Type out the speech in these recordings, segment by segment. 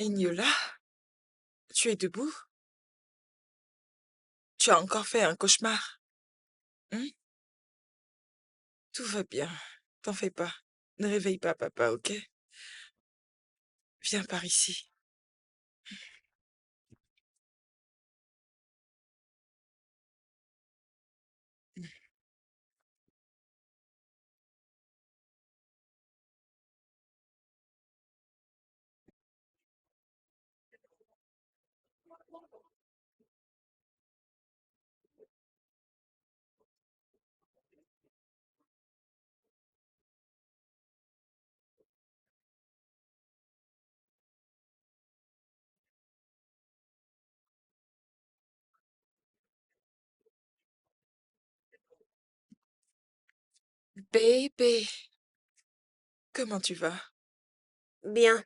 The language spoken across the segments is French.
Ignola, tu es debout? Tu as encore fait un cauchemar? Hein? Tout va bien. T'en fais pas. Ne réveille pas papa, ok? Viens par ici. Bébé, comment tu vas? Bien.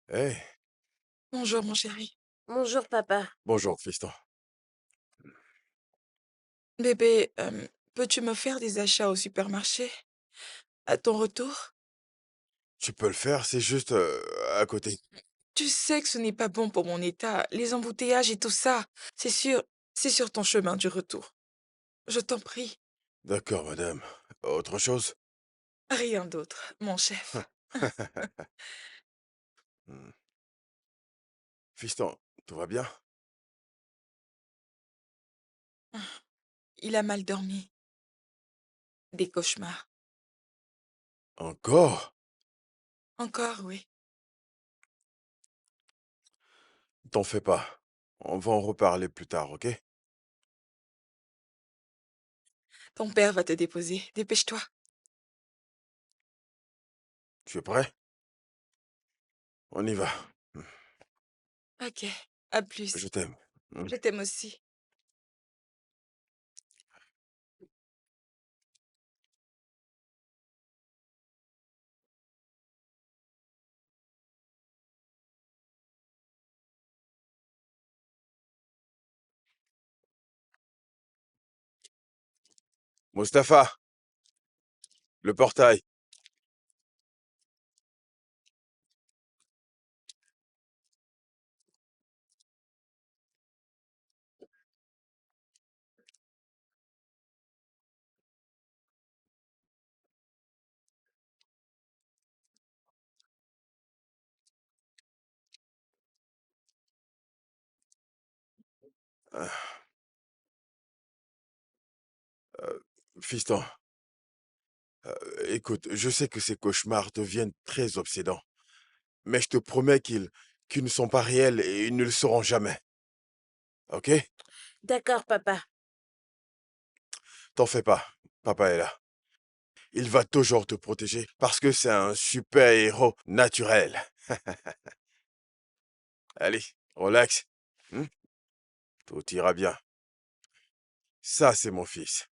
Hey, Bonjour, mon chéri. Bonjour, papa. bonjour, fiston. Bébé, peux-tu me faire des achats au supermarché? À ton retour? Tu peux le faire, c'est juste à côté. Tu sais que ce n'est pas bon pour mon état, les embouteillages et tout ça. C'est sûr, c'est sur ton chemin du retour. Je t'en prie. D'accord, madame. Autre chose? Rien d'autre, mon chef. Hmm. Fiston, tout va bien? Il a mal dormi. Des cauchemars. Encore? Encore, oui. T'en fais pas. On va en reparler plus tard, ok? Ton père va te déposer. Dépêche-toi. Tu es prêt? On y va. Ok. À plus. Je t'aime. Hmm. Je t'aime aussi. Mustapha, le portail. Ah, euh, fiston, écoute, je sais que ces cauchemars deviennent très obsédants, mais je te promets qu'ils ne sont pas réels et ils ne le seront jamais, ok? D'accord, papa. T'en fais pas, papa est là. Il va toujours te protéger parce que c'est un super-héros naturel. Allez, relax. Hmm. Tout ira bien. Ça, c'est mon fils.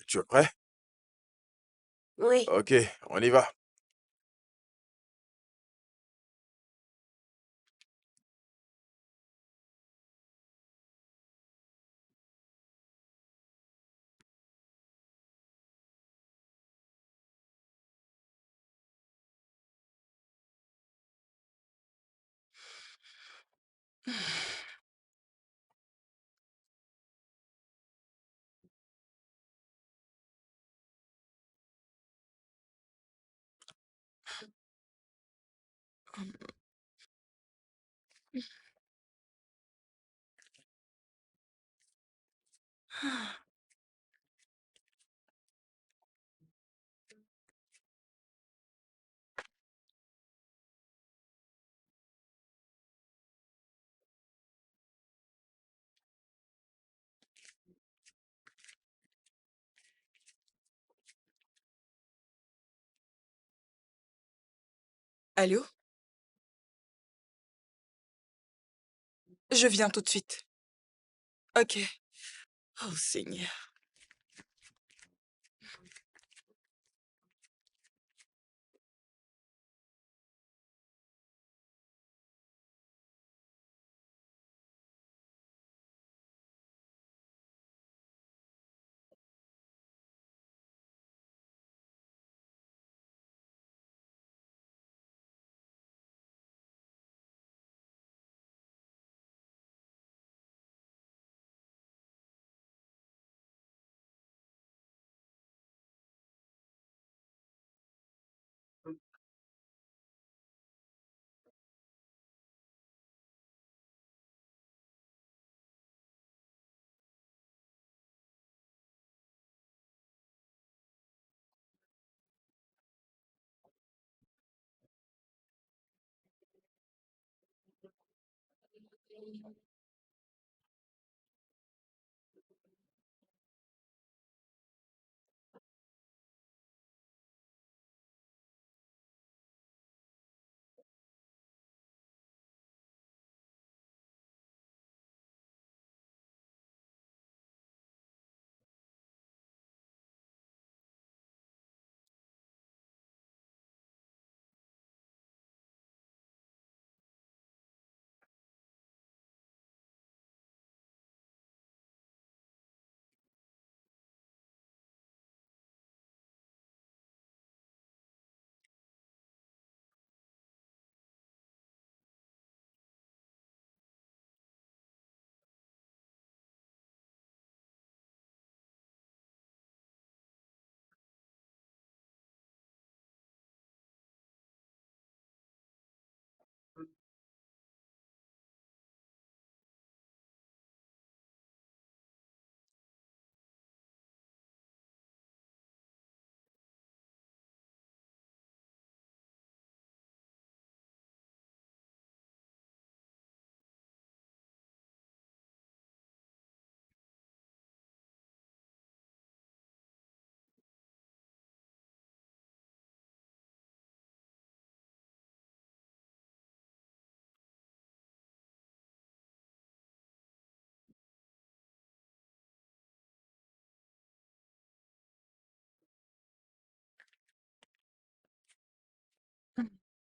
Tu es prêt? Oui. Ok, on y va. Allô? Je viens tout de suite. OK. Oh Seigneur.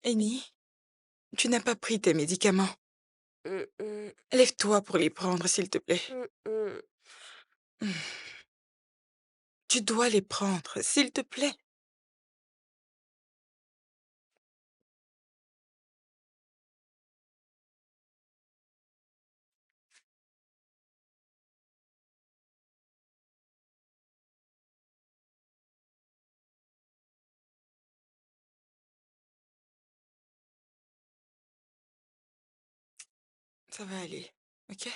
Annie, tu n'as pas pris tes médicaments. Mmh mh. Lève-toi pour les prendre, s'il te plaît. Mmh mh. Tu dois les prendre, s'il te plaît. Ça va aller, OK?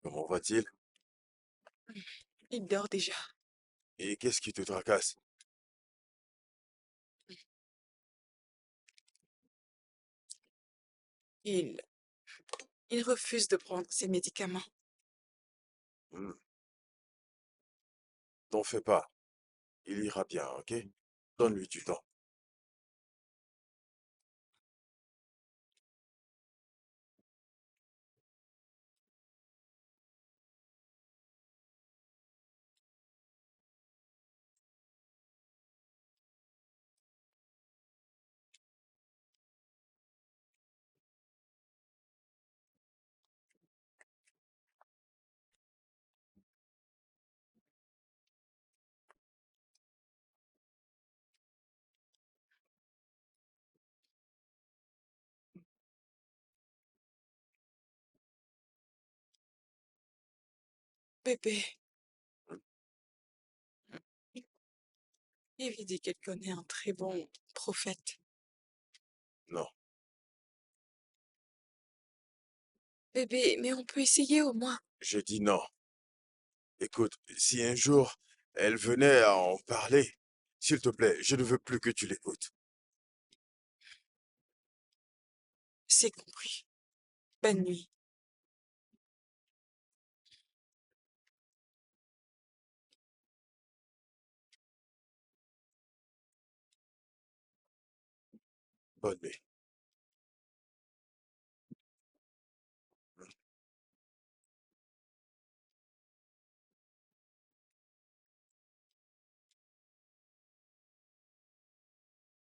Comment va-t-il? Il dort déjà. Et qu'est-ce qui te tracasse? Il il refuse de prendre ses médicaments. Hmm, T'en fais pas. Il ira bien, ok? Donne-lui du temps. Bébé, il dit qu'elle connaît un très bon prophète. Non, Bébé, mais on peut essayer au moins. je dis non. Écoute, si un jour elle venait à en parler, S'il te plaît, je ne veux plus que tu l'écoutes. C'est compris. Bonne nuit. Bonne nuit.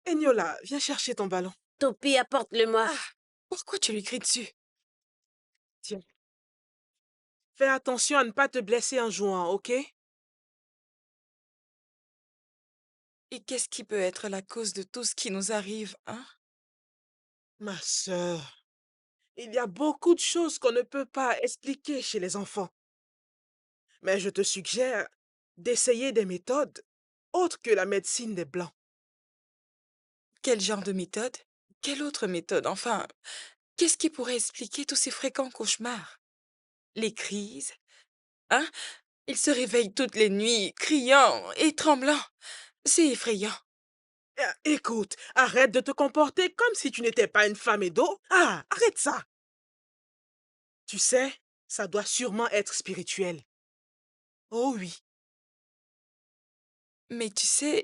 Eniola, viens chercher ton ballon. Topi, apporte-le-moi. Ah, pourquoi tu lui cries dessus? Tiens. Fais attention à ne pas te blesser en jouant, ok? Et qu'est-ce qui peut être la cause de tout ce qui nous arrive, hein? Ma sœur, il y a beaucoup de choses qu'on ne peut pas expliquer chez les enfants. Mais je te suggère d'essayer des méthodes autres que la médecine des Blancs. Quel genre de méthode? Quelle autre méthode? Enfin, qu'est-ce qui pourrait expliquer tous ces fréquents cauchemars? Les crises? Hein? Il se réveille toutes les nuits, criant et tremblant. C'est effrayant. Écoute, arrête de te comporter comme si tu n'étais pas une femme d'eau. Ah, arrête ça. Tu sais, ça doit sûrement être spirituel. Oh oui. Mais tu sais,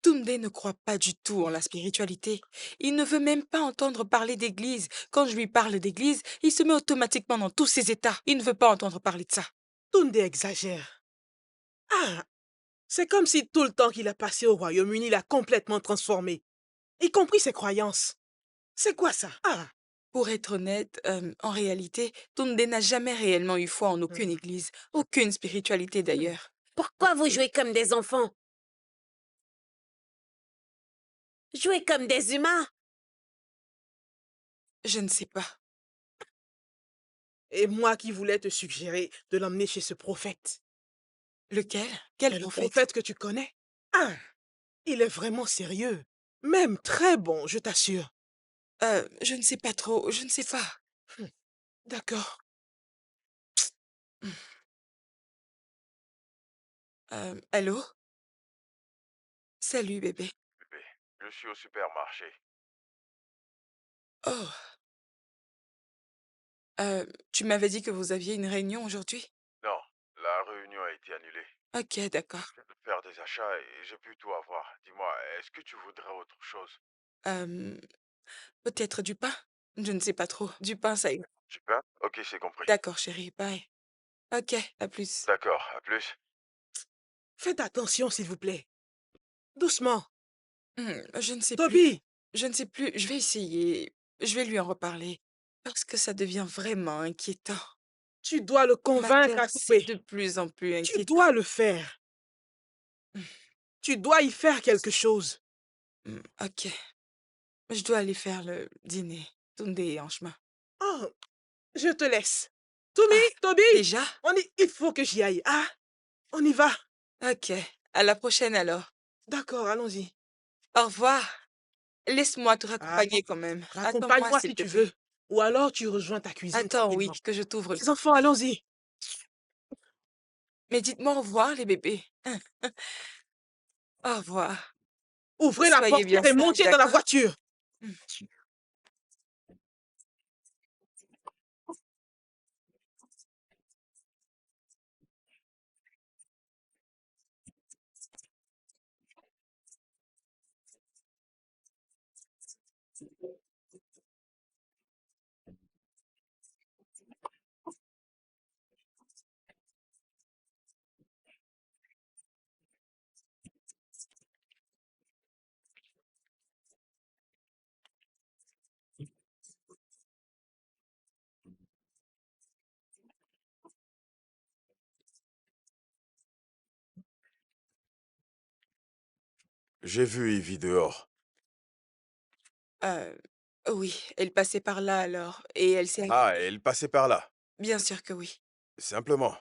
Tunde ne croit pas du tout en la spiritualité. Il ne veut même pas entendre parler d'église. Quand je lui parle d'église, il se met automatiquement dans tous ses états. Il ne veut pas entendre parler de ça. Tunde exagère. Ah, c'est comme si tout le temps qu'il a passé au Royaume-Uni l'a complètement transformé, y compris ses croyances. C'est quoi ça? Ah, Pour être honnête, en réalité, Tunde n'a jamais réellement eu foi en aucune église, aucune spiritualité d'ailleurs. Pourquoi vous jouez comme des enfants? Jouez comme des humains. Je ne sais pas. et moi qui voulais te suggérer de l'emmener chez ce prophète. Lequel? Quel Et le prophète? prophète que tu connais? Ah, il est vraiment sérieux. Même très bon, je t'assure. Je ne sais pas trop, je ne sais pas. D'accord. Allô? Salut bébé. Bébé, je suis au supermarché. Oh, tu m'avais dit que vous aviez une réunion aujourd'hui? Non, la réunion a été annulée. Ok, d'accord. Je viens de faire des achats et j'ai pu tout avoir. Dis-moi, est-ce que tu voudrais autre chose? Euh, peut-être du pain? Je ne sais pas trop. Du pain, ça ira. Du pain? Ok, c'est compris. D'accord, chérie, bye. Ok, à plus. D'accord, à plus. Faites attention, s'il vous plaît. Doucement. Je ne sais plus. Toby, Je ne sais plus. Je vais essayer. Je vais lui en reparler. Parce que ça devient vraiment inquiétant. tu dois le Ma convaincre sœur, à c'est couper. de plus en plus Tu inquiétant. dois le faire. Tu dois y faire quelque chose. Ok. Je dois aller faire le dîner. Tunde est en chemin. Oh, je te laisse. Toby, Ah, Toby, déjà? il faut que j'y aille. Ah, on y va. Ok. À la prochaine alors. D'accord, allons-y. Au revoir. Laisse-moi te Ah, raccompagner quand même. Attends-moi, raccompagne-moi s'il si te tu plaît. veux. Ou alors tu rejoins ta cuisine Attends, oui, tranquillement. que je t'ouvre. Les enfants, allons-y. Mais dites-moi au revoir, les bébés. Au revoir. Ouvrez la Soyez bien portière et sages, montez dans la d'accord? voiture. J'ai vu Ivy dehors. Euh, oui, elle passait par là alors. Et elle s'est Ah, arrêtée. elle passait par là. Bien sûr que oui. Simplement.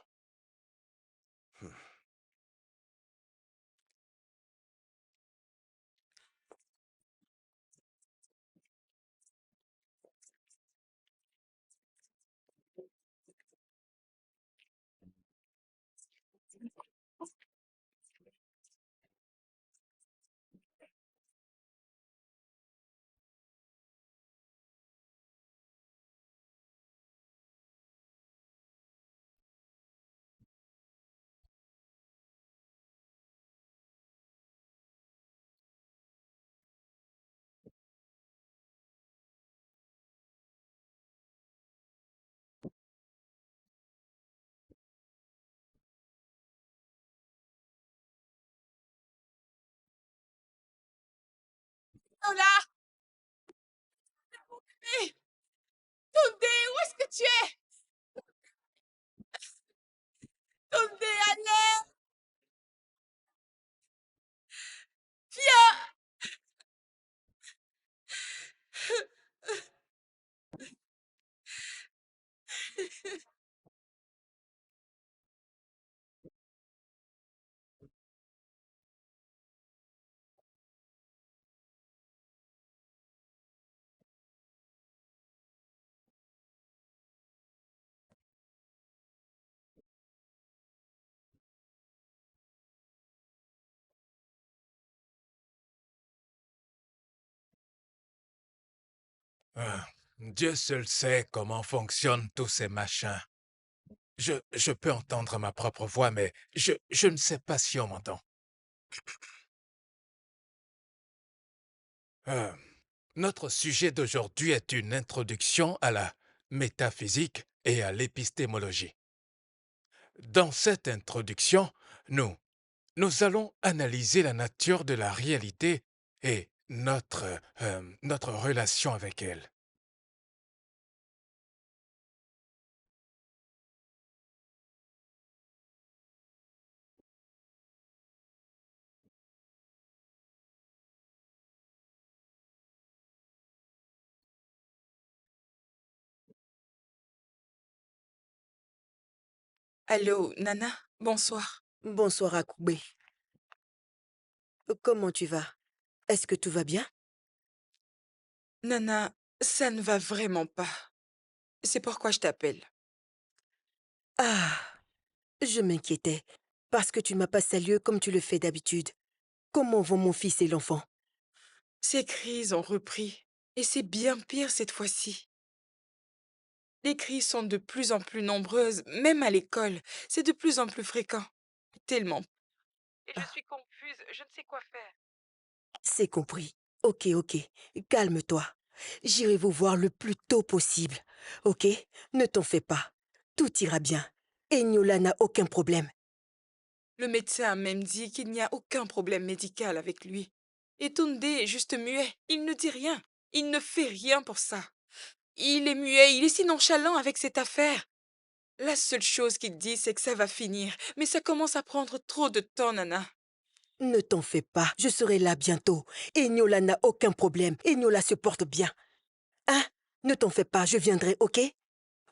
Lola! Hé! Toundé, où est-ce que tu es? Toundé, allez! Viens! Dieu seul sait comment fonctionnent tous ces machins. Je peux entendre ma propre voix, mais je ne sais pas si on m'entend. Euh, Notre sujet d'aujourd'hui est une introduction à la métaphysique et à l'épistémologie. Dans cette introduction, nous allons analyser la nature de la réalité et notre relation avec elle. Allô, Nana? Bonsoir. Bonsoir Akoubé. Comment tu vas? Est-ce que tout va bien? Nana, ça ne va vraiment pas. C'est pourquoi je t'appelle. Ah, je m'inquiétais, parce que tu m'as pas salué comme tu le fais d'habitude. Comment vont mon fils et l'enfant? Ces crises ont repris. Et c'est bien pire cette fois-ci. Les crises sont de plus en plus nombreuses, même à l'école. C'est de plus en plus fréquent. Tellement. Et je Ah, suis confuse, je ne sais quoi faire. c'est compris. Ok, ok. Calme-toi. J'irai vous voir le plus tôt possible. Ok? Ne t'en fais pas. Tout ira bien. Enyola n'a aucun problème. Le médecin a même dit qu'il n'y a aucun problème médical avec lui. Et Tunde est juste muet. Il ne dit rien. Il ne fait rien pour ça. Il est muet, il est si nonchalant avec cette affaire. La seule chose qu'il dit, c'est que ça va finir. Mais ça commence à prendre trop de temps, Nana. Ne t'en fais pas. Je serai là bientôt. Enyola n'a aucun problème. Enyola se porte bien. Hein? Ne t'en fais pas. Je viendrai, ok?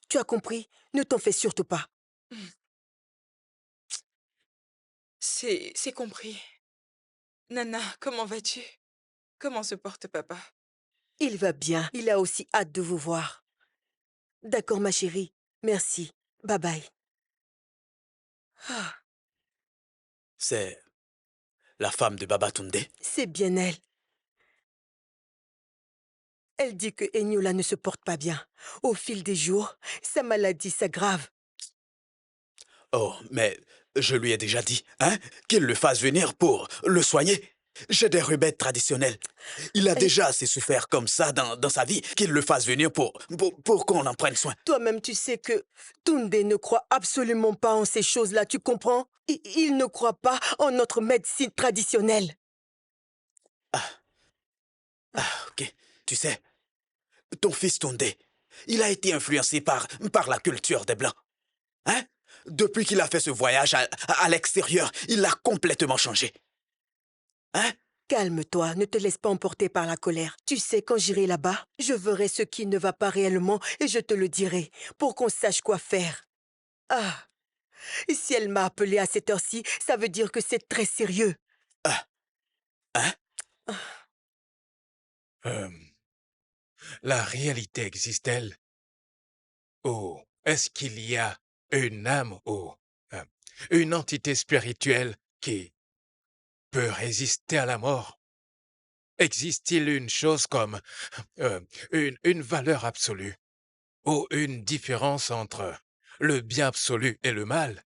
Tu as compris? Ne t'en fais surtout pas. C'est compris. Nana, comment vas-tu? Comment se porte papa? Il va bien. Il a aussi hâte de vous voir. D'accord, ma chérie. Merci. Bye bye. Ah, C'est la femme de Baba Tunde. c'est bien elle. Elle dit que Enyola ne se porte pas bien. Au fil des jours, sa maladie s'aggrave. Oh, mais je lui ai déjà dit, hein, qu'il le fasse venir pour le soigner. J'ai des remèdes traditionnels. Il a Et déjà assez souffert comme ça dans sa vie, qu'il le fasse venir pour qu'on en prenne soin. toi-même, tu sais que Tunde ne croit absolument pas en ces choses-là, tu comprends? Il ne croit pas en notre médecine traditionnelle. Ok, tu sais, ton fils Tunde, il a été influencé par la culture des Blancs. Hein? Depuis qu'il a fait ce voyage à l'extérieur, il a complètement changé. Hein? Calme-toi, ne te laisse pas emporter par la colère. Tu sais, quand j'irai là-bas, je verrai ce qui ne va pas réellement et je te le dirai, pour qu'on sache quoi faire. Ah, et si elle m'a appelé à cette heure-ci, ça veut dire que c'est très sérieux. Ah, hein? Euh, la réalité existe-t-elle? Ou est-ce qu'il y a une âme ou euh, une entité spirituelle qui peut résister à la mort? Existe-t-il une chose comme euh, une valeur absolue ou une différence entre le bien absolu et le mal?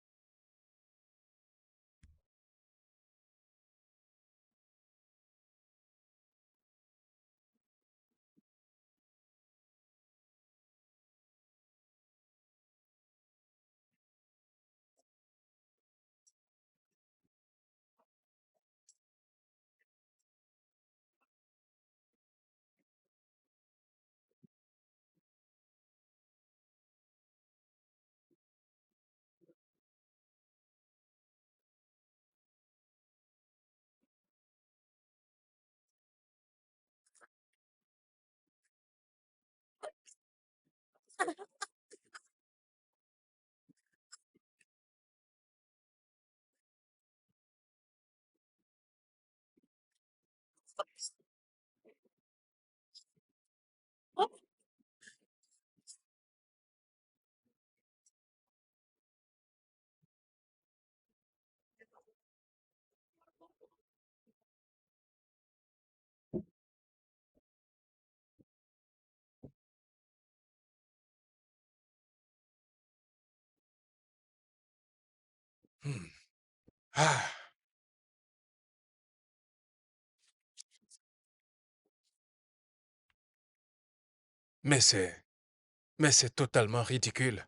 Hmm. Ah, mais c'est, mais c'est totalement ridicule.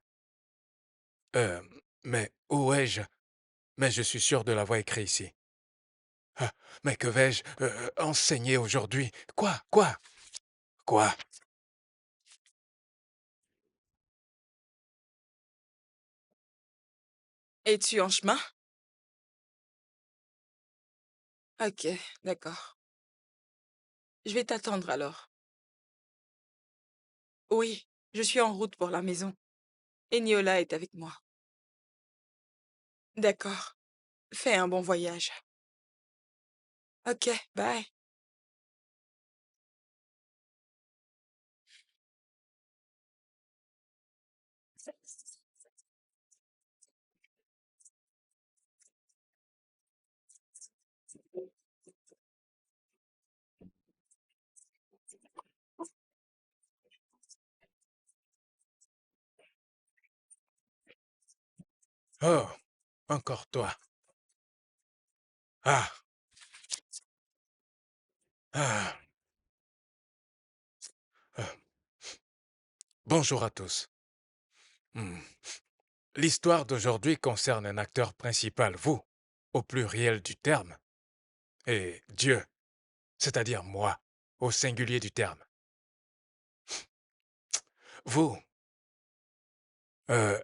Euh, mais où ai-je? Mais je suis sûr de l'avoir écrit ici. Ah, mais que vais-je enseigner aujourd'hui? Quoi? Quoi? Quoi? Es-tu en chemin? Ok, d'accord. Je vais t'attendre alors. Oui, je suis en route pour la maison. Et Niola est avec moi. D'accord. Fais un bon voyage. Ok, bye. Oh, encore toi. Ah, ah, ah. Bonjour à tous. Hmm. L'histoire d'aujourd'hui concerne un acteur principal, vous, au pluriel du terme, et Dieu, c'est-à-dire moi, au singulier du terme. Vous,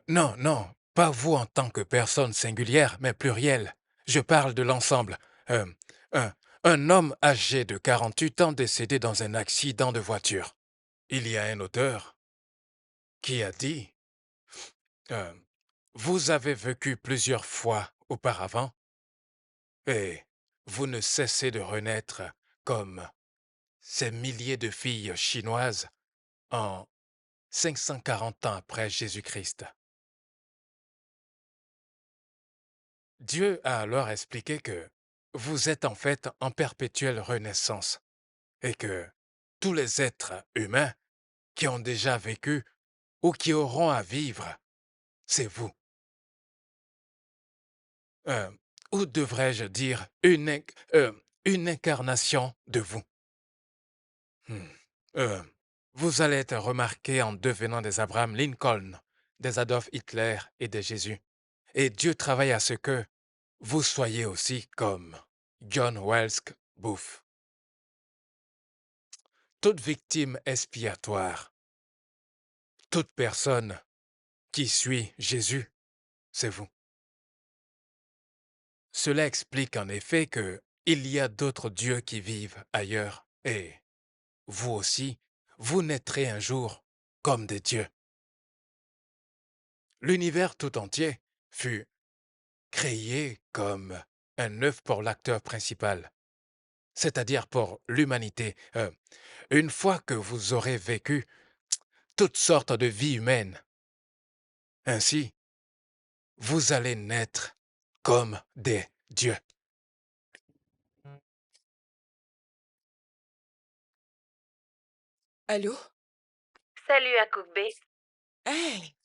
non, non, pas vous en tant que personne singulière, mais pluriel. Je parle de l'ensemble. Euh, un, un homme âgé de 48 ans décédé dans un accident de voiture. Il y a un auteur qui a dit, euh, vous avez vécu plusieurs fois auparavant et vous ne cessez de renaître comme ces milliers de filles chinoises en 540 ans après Jésus-Christ. Dieu a alors expliqué que vous êtes en fait en perpétuelle renaissance et que tous les êtres humains qui ont déjà vécu ou qui auront à vivre, c'est vous. Euh, ou devrais-je dire une incarnation de vous. Hmm. Euh, vous allez être remarqué en devenant des Abraham Lincoln, des Adolf Hitler et des Jésus. Et Dieu travaille à ce que vous soyez aussi comme John Wells Booth. Toute victime expiatoire, toute personne qui suit Jésus, c'est vous. Cela explique en effet que il y a d'autres dieux qui vivent ailleurs et vous aussi, vous naîtrez un jour comme des dieux. L'univers tout entier fut créé comme un œuvre pour l'acteur principal, c'est-à-dire pour l'humanité. Une fois que vous aurez vécu toutes sortes de vies humaines, ainsi, vous allez naître comme des dieux. Allô? Salut, Akoukbé. Hey,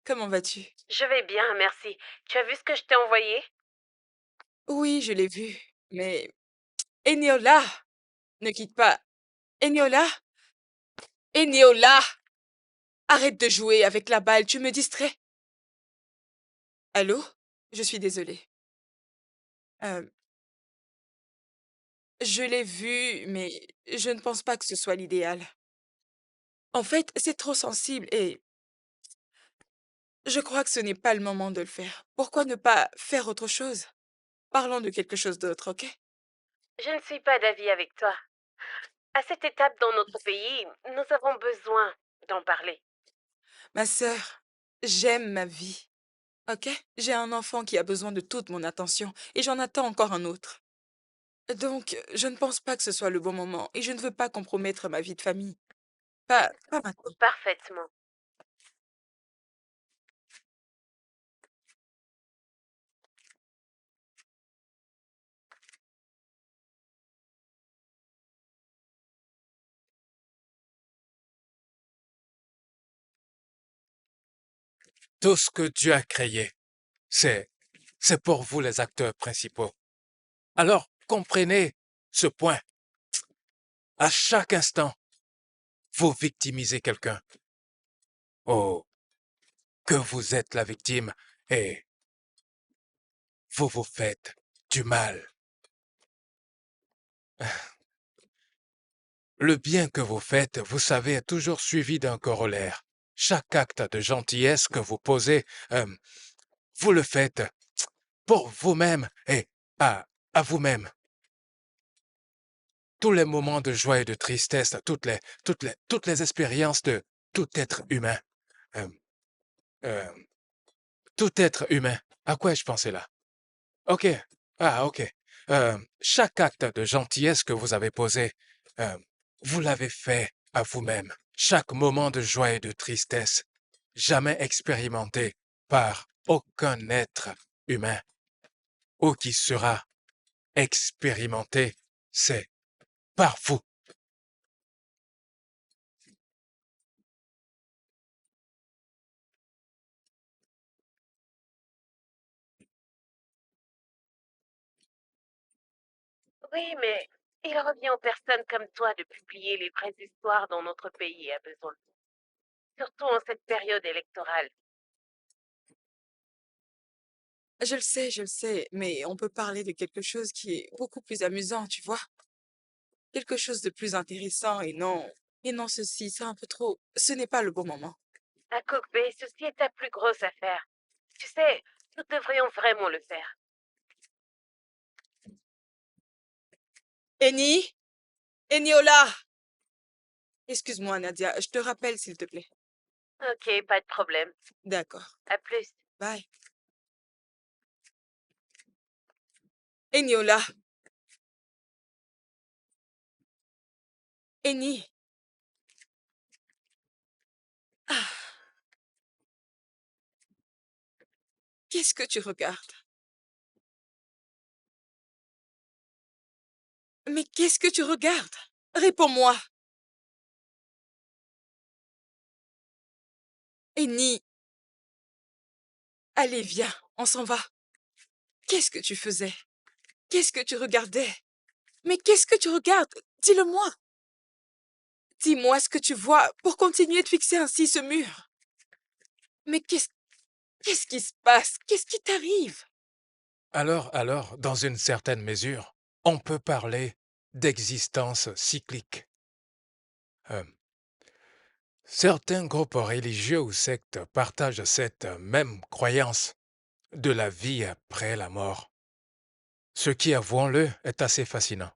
comment vas-tu? Je vais bien, merci. Tu as vu ce que je t'ai envoyé? Oui, je l'ai vu. Mais Eniola, ne quitte pas. Eniola, Eniola, arrête de jouer avec la balle, tu me distrais. Allô? Je suis désolée. Euh, je l'ai vu, mais je ne pense pas que ce soit l'idéal. En fait, c'est trop sensible et je crois que ce n'est pas le moment de le faire. Pourquoi ne pas faire autre chose? Parlons de quelque chose d'autre, ok? Je ne suis pas d'avis avec toi. À cette étape dans notre pays, nous avons besoin d'en parler. Ma sœur, j'aime ma vie, ok? J'ai un enfant qui a besoin de toute mon attention et j'en attends encore un autre. Donc, je ne pense pas que ce soit le bon moment et je ne veux pas compromettre ma vie de famille. Pas maintenant. Parfaitement. Tout ce que Dieu a créé, c'est, c'est pour vous les acteurs principaux. Alors, comprenez ce point. À chaque instant, vous victimisez quelqu'un. Oh, que vous êtes la victime et vous vous faites du mal. Le bien que vous faites, vous savez, est toujours suivi d'un corollaire. Chaque acte de gentillesse que vous posez, vous le faites pour vous-même et à, à vous-même. Tous les moments de joie et de tristesse, toutes les expériences de tout être humain. euh, euh, Tout être humain. À quoi ai-je pensé là? Ok. Ah, ok. Chaque acte de gentillesse que vous avez posé, euh, vous l'avez fait à vous-même. Chaque moment de joie et de tristesse, jamais expérimenté par aucun être humain, ou qui sera expérimenté, c'est par vous. Oui, mais il revient aux personnes comme toi de publier les vraies histoires dont notre pays a besoin, surtout en cette période électorale. Je le sais, mais on peut parler de quelque chose qui est beaucoup plus amusant, tu vois? Quelque chose de plus intéressant et non ceci, c'est un peu trop. Ce n'est pas le bon moment. À Cookbay, ceci est ta plus grosse affaire. Tu sais, nous devrions vraiment le faire. Eni? Eniola! Excuse-moi, Nadia, je te rappelle, s'il te plaît. Ok, pas de problème. D'accord. À plus. Bye. Eniola! Eni! Ah, qu'est-ce que tu regardes? Mais qu'est-ce que tu regardes? Réponds-moi. Eni, allez, viens, on s'en va. Qu'est-ce que tu faisais? Qu'est-ce que tu regardais? Mais qu'est-ce que tu regardes? Dis-le-moi. Dis-moi ce que tu vois pour continuer de fixer ainsi ce mur. Mais qu'est-ce qui se passe? Qu'est-ce qui t'arrive? Alors, dans une certaine mesure, on peut parler d'existence cyclique. Euh, Certains groupes religieux ou sectes partagent cette même croyance de la vie après la mort, ce qui, avouons-le, est assez fascinant.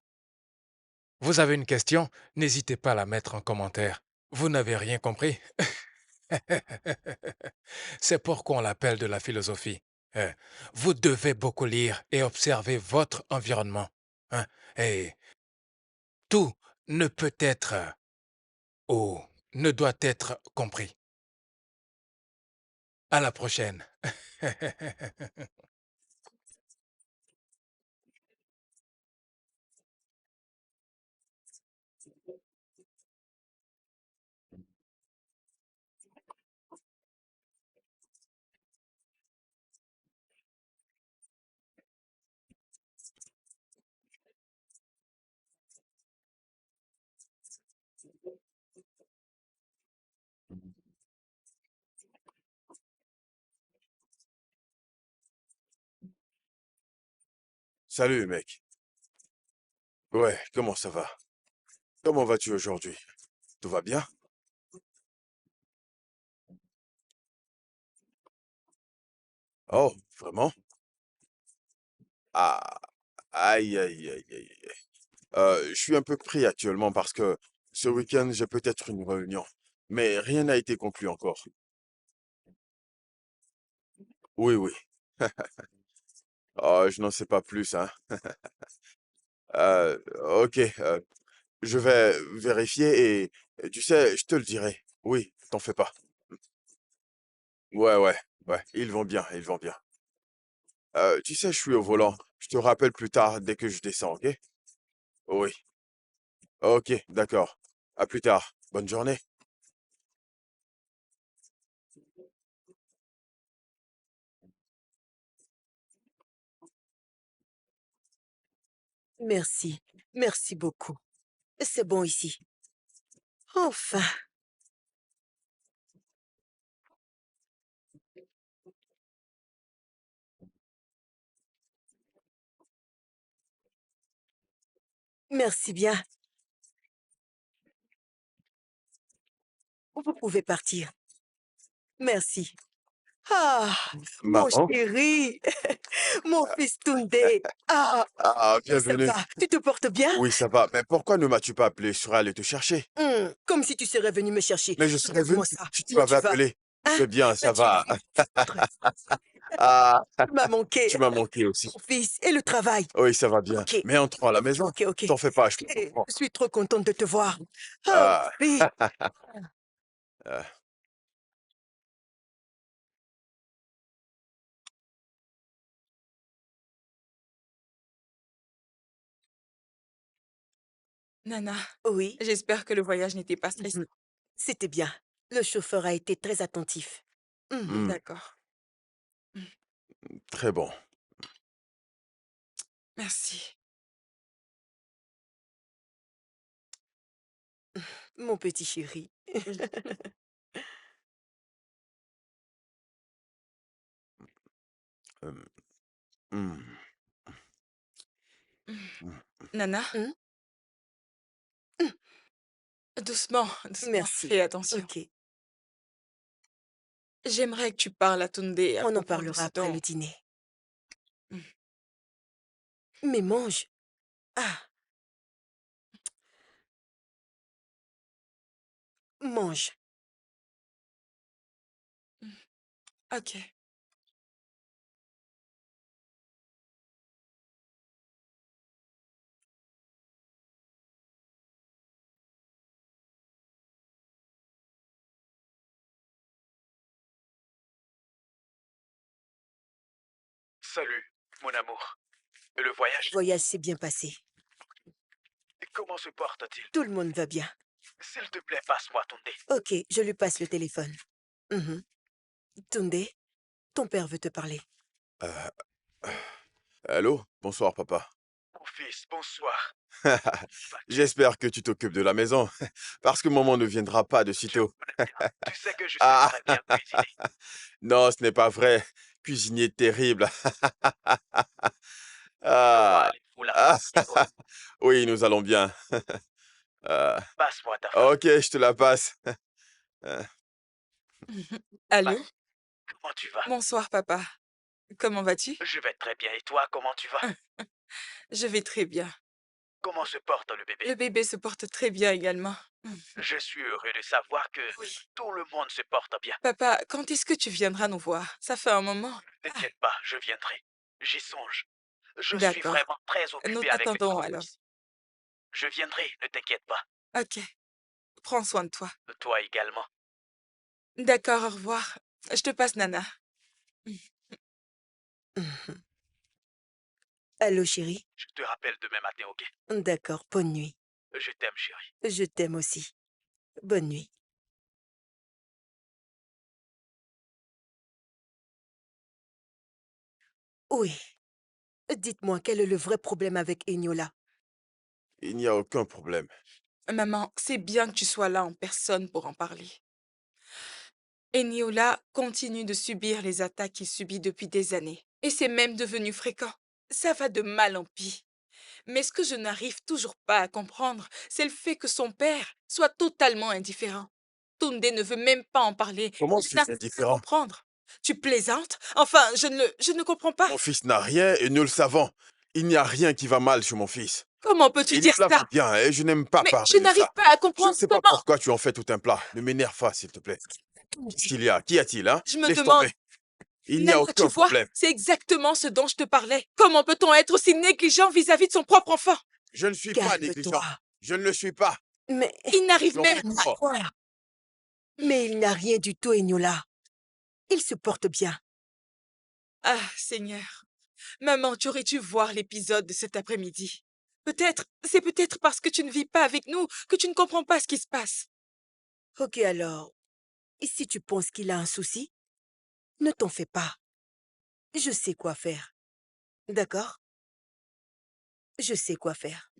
Vous avez une question? N'hésitez pas à la mettre en commentaire. Vous n'avez rien compris? C'est pourquoi on l'appelle de la philosophie. Euh, Vous devez beaucoup lire et observer votre environnement, hein, et tout ne peut être ou ne doit être compris. À la prochaine. Salut, mec. Ouais, comment ça va? Comment vas-tu aujourd'hui? Tout va bien? Oh, vraiment? Ah, aïe, aïe, aïe, aïe, aïe. Je suis un peu pris actuellement parce que ce week-end, j'ai peut-être une réunion, mais rien n'a été conclu encore. Oui, oui. Oh, je n'en sais pas plus, hein. OK, je vais vérifier et tu sais, je te le dirai. Oui, t'en fais pas. Ouais, ouais, ouais, ils vont bien, ils vont bien. Tu sais, je suis au volant. Je te rappelle plus tard dès que je descends, OK? Oui. OK, d'accord. À plus tard. Bonne journée. Merci. Merci beaucoup. C'est bon ici. Enfin. Merci bien. Vous pouvez partir. Merci. Ah, mon Maman? chéri, mon fils Toundé. Ah, Ah, ça bienvenue. va, tu te portes bien? Oui, ça va. Mais pourquoi ne m'as-tu pas appelé? Je serais allé te chercher. Comme si tu serais venu me chercher. Mais je serais venu Regarde-moi ça. si tu Comment m'avais tu vas? appelé. Je Hein? vais bien, ça Tu va. rentres. Ah, Tu m'as manqué, tu m'as manqué aussi. mon fils, et le travail. Oui, ça va bien. Ok, Mais entrons à la ok, maison. ok, ok. T'en fais pas, je te Et comprends. je suis trop contente de te voir. Oh, Ah, oui. ah, Nana, Oui, j'espère que le voyage n'était pas mhm, stressant. c'était bien. Le chauffeur a été très attentif. Mhm. hmm, D'accord. Mm. très bon. Merci. Mon petit chéri. Hum, hum, Mm. hum. Nana, Hmm? Hmm. doucement, doucement, Merci. fais attention. Ok, J'aimerais que tu parles à Tunde à on en propos de parlera ce après dont... le dîner. Mm. Mais mange. Ah, mange. Mm. Ok. Salut, mon amour. Le Le voyage, voyage s'est bien passé. comment se porte-t-il? Tout le monde va bien. S'il te plaît, passe-moi ton dé. Ok, je lui passe le téléphone. Mhm. Tunde, ton père veut te parler. Euh, allô? Bonsoir, papa. Mon fils, bonsoir. Vas-tu? J'espère que tu t'occupes de la maison, parce que maman ne viendra pas de Je sitôt. connais bien. Tu sais que je sais Ah, très bien cuisiner. non, ce n'est pas vrai. Cuisinier terrible. Comment Ah, allez-vous la ah, famille et toi? oui, nous allons bien. Euh, Passe-moi ta femme. ok, je te la passe. Euh, Mhm. Allô? Vas-y. Comment tu vas? Bonsoir, papa. Comment vas-tu? Je vais très bien. Et toi, comment tu vas? Je vais très bien. Comment se porte le bébé? Le bébé se porte très bien également. Je suis heureux de savoir que Oui. tout le monde se porte bien. Papa, quand est-ce que tu viendras nous voir? Ça fait un moment. Ne Ah, t'inquiète pas, je viendrai. J'y songe. Je suis d'accord. vraiment très Nous occupé avec le t'attendons travail alors. ici. Je viendrai, ne t'inquiète pas. Ok. Prends soin de toi. Toi également. D'accord, au revoir. Je te passe Nana. Mhm. Allô, chérie? Je te rappelle demain matin, ok? D'accord, bonne nuit. Je t'aime, chérie. Je t'aime aussi. Bonne nuit. Oui, dites-moi, quel est le vrai problème avec Eniola? il n'y a aucun problème. Maman, c'est bien que tu sois là en personne pour en parler. Eniola continue de subir les attaques qu'il subit depuis des années. Et c'est même devenu fréquent. Ça va de mal en pis. Mais ce que je n'arrive toujours pas à comprendre, c'est le fait que son père soit totalement indifférent. Tunde ne veut même pas en parler. Comment Je suis-je n'arrive pas à indifférent? comprendre. Tu plaisantes? Enfin, je ne comprends pas. Mon fils n'a rien et nous le savons. Il n'y a rien qui va mal chez mon fils. Comment peux-tu Il dire la va ça? bien et je n'aime pas Mais je parler de n'arrive ça. pas à Je ne comprendre sais pas comment. pourquoi tu en fais tout un plat. Ne m'énerve pas, s'il te plaît. Qu'est-ce qu'il y a? Qu'y a-t-il, hein? Je me Laisse demande, tomber. Il n'y a Nana, tu aucun vois, problème. c'est exactement ce dont je te parlais. Comment peut-on être aussi négligent vis-à-vis de son propre enfant? Je ne suis pas Calme-toi. négligent. Je ne le suis pas. Mais, Il n'arrive J'en même... fais pas. quoi? Mais il n'a rien du tout, Eniola. Il se porte bien. Ah, Seigneur. Maman, tu aurais dû voir l'épisode de cet après-midi. C'est peut-être parce que tu ne vis pas avec nous que tu ne comprends pas ce qui se passe. Ok alors, et si tu penses qu'il a un souci, ne t'en fais pas. Je sais quoi faire. D'accord? Je sais quoi faire.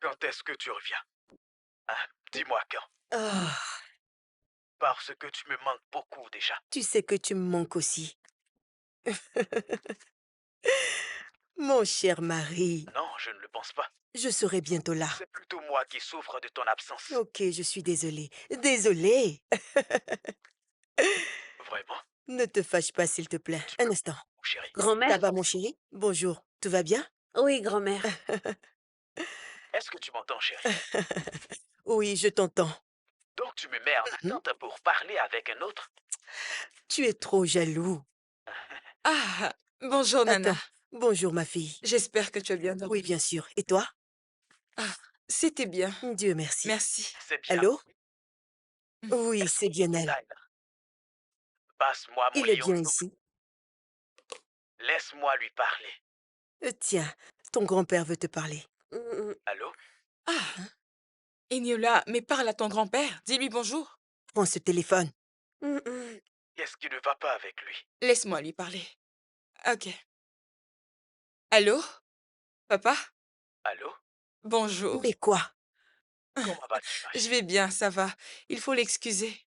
Quand est-ce que tu reviens? Hein? Dis-moi quand. Ah, Parce que tu me manques beaucoup déjà. tu sais que tu me manques aussi. Mon cher mari, Non, je ne le pense pas. je serai bientôt là. C'est plutôt moi qui souffre de ton absence. Ok, je suis désolée. Désolée. Vraiment, Ne te fâche pas, s'il te plaît. tu Un me instant. manques, chérie. Ça Grand-mère? va, mon chéri? Bonjour. Tout va bien? Oui, grand-mère. Est-ce que tu m'entends, chérie? Oui, je t'entends. Donc tu me mets en Mhm. attente pour parler avec un autre? Tu es trop jaloux. Ah, bonjour, Nana. Attends. Bonjour, ma fille. J'espère que tu as bien Oui, dormi. bien sûr. Et toi? Ah, c'était bien. Dieu merci. Merci. C'est bien. Allô? Mm. Oui, Est-ce c'est bien elle. Tyler? Passe-moi mon Il est bien Léon. ici. Laisse-moi lui parler. Tiens, ton grand-père veut te parler. Allô? Ah, Eniola, mais parle à ton grand-père. Dis-lui bonjour. Prends ce téléphone. Qu'est-ce qui ne va pas avec lui? Laisse-moi lui parler. Ok. Allô? Papa? Allô? Bonjour. Mais quoi? Comment vas-tu, ma Je chérie? vais bien, ça va. Il faut l'excuser.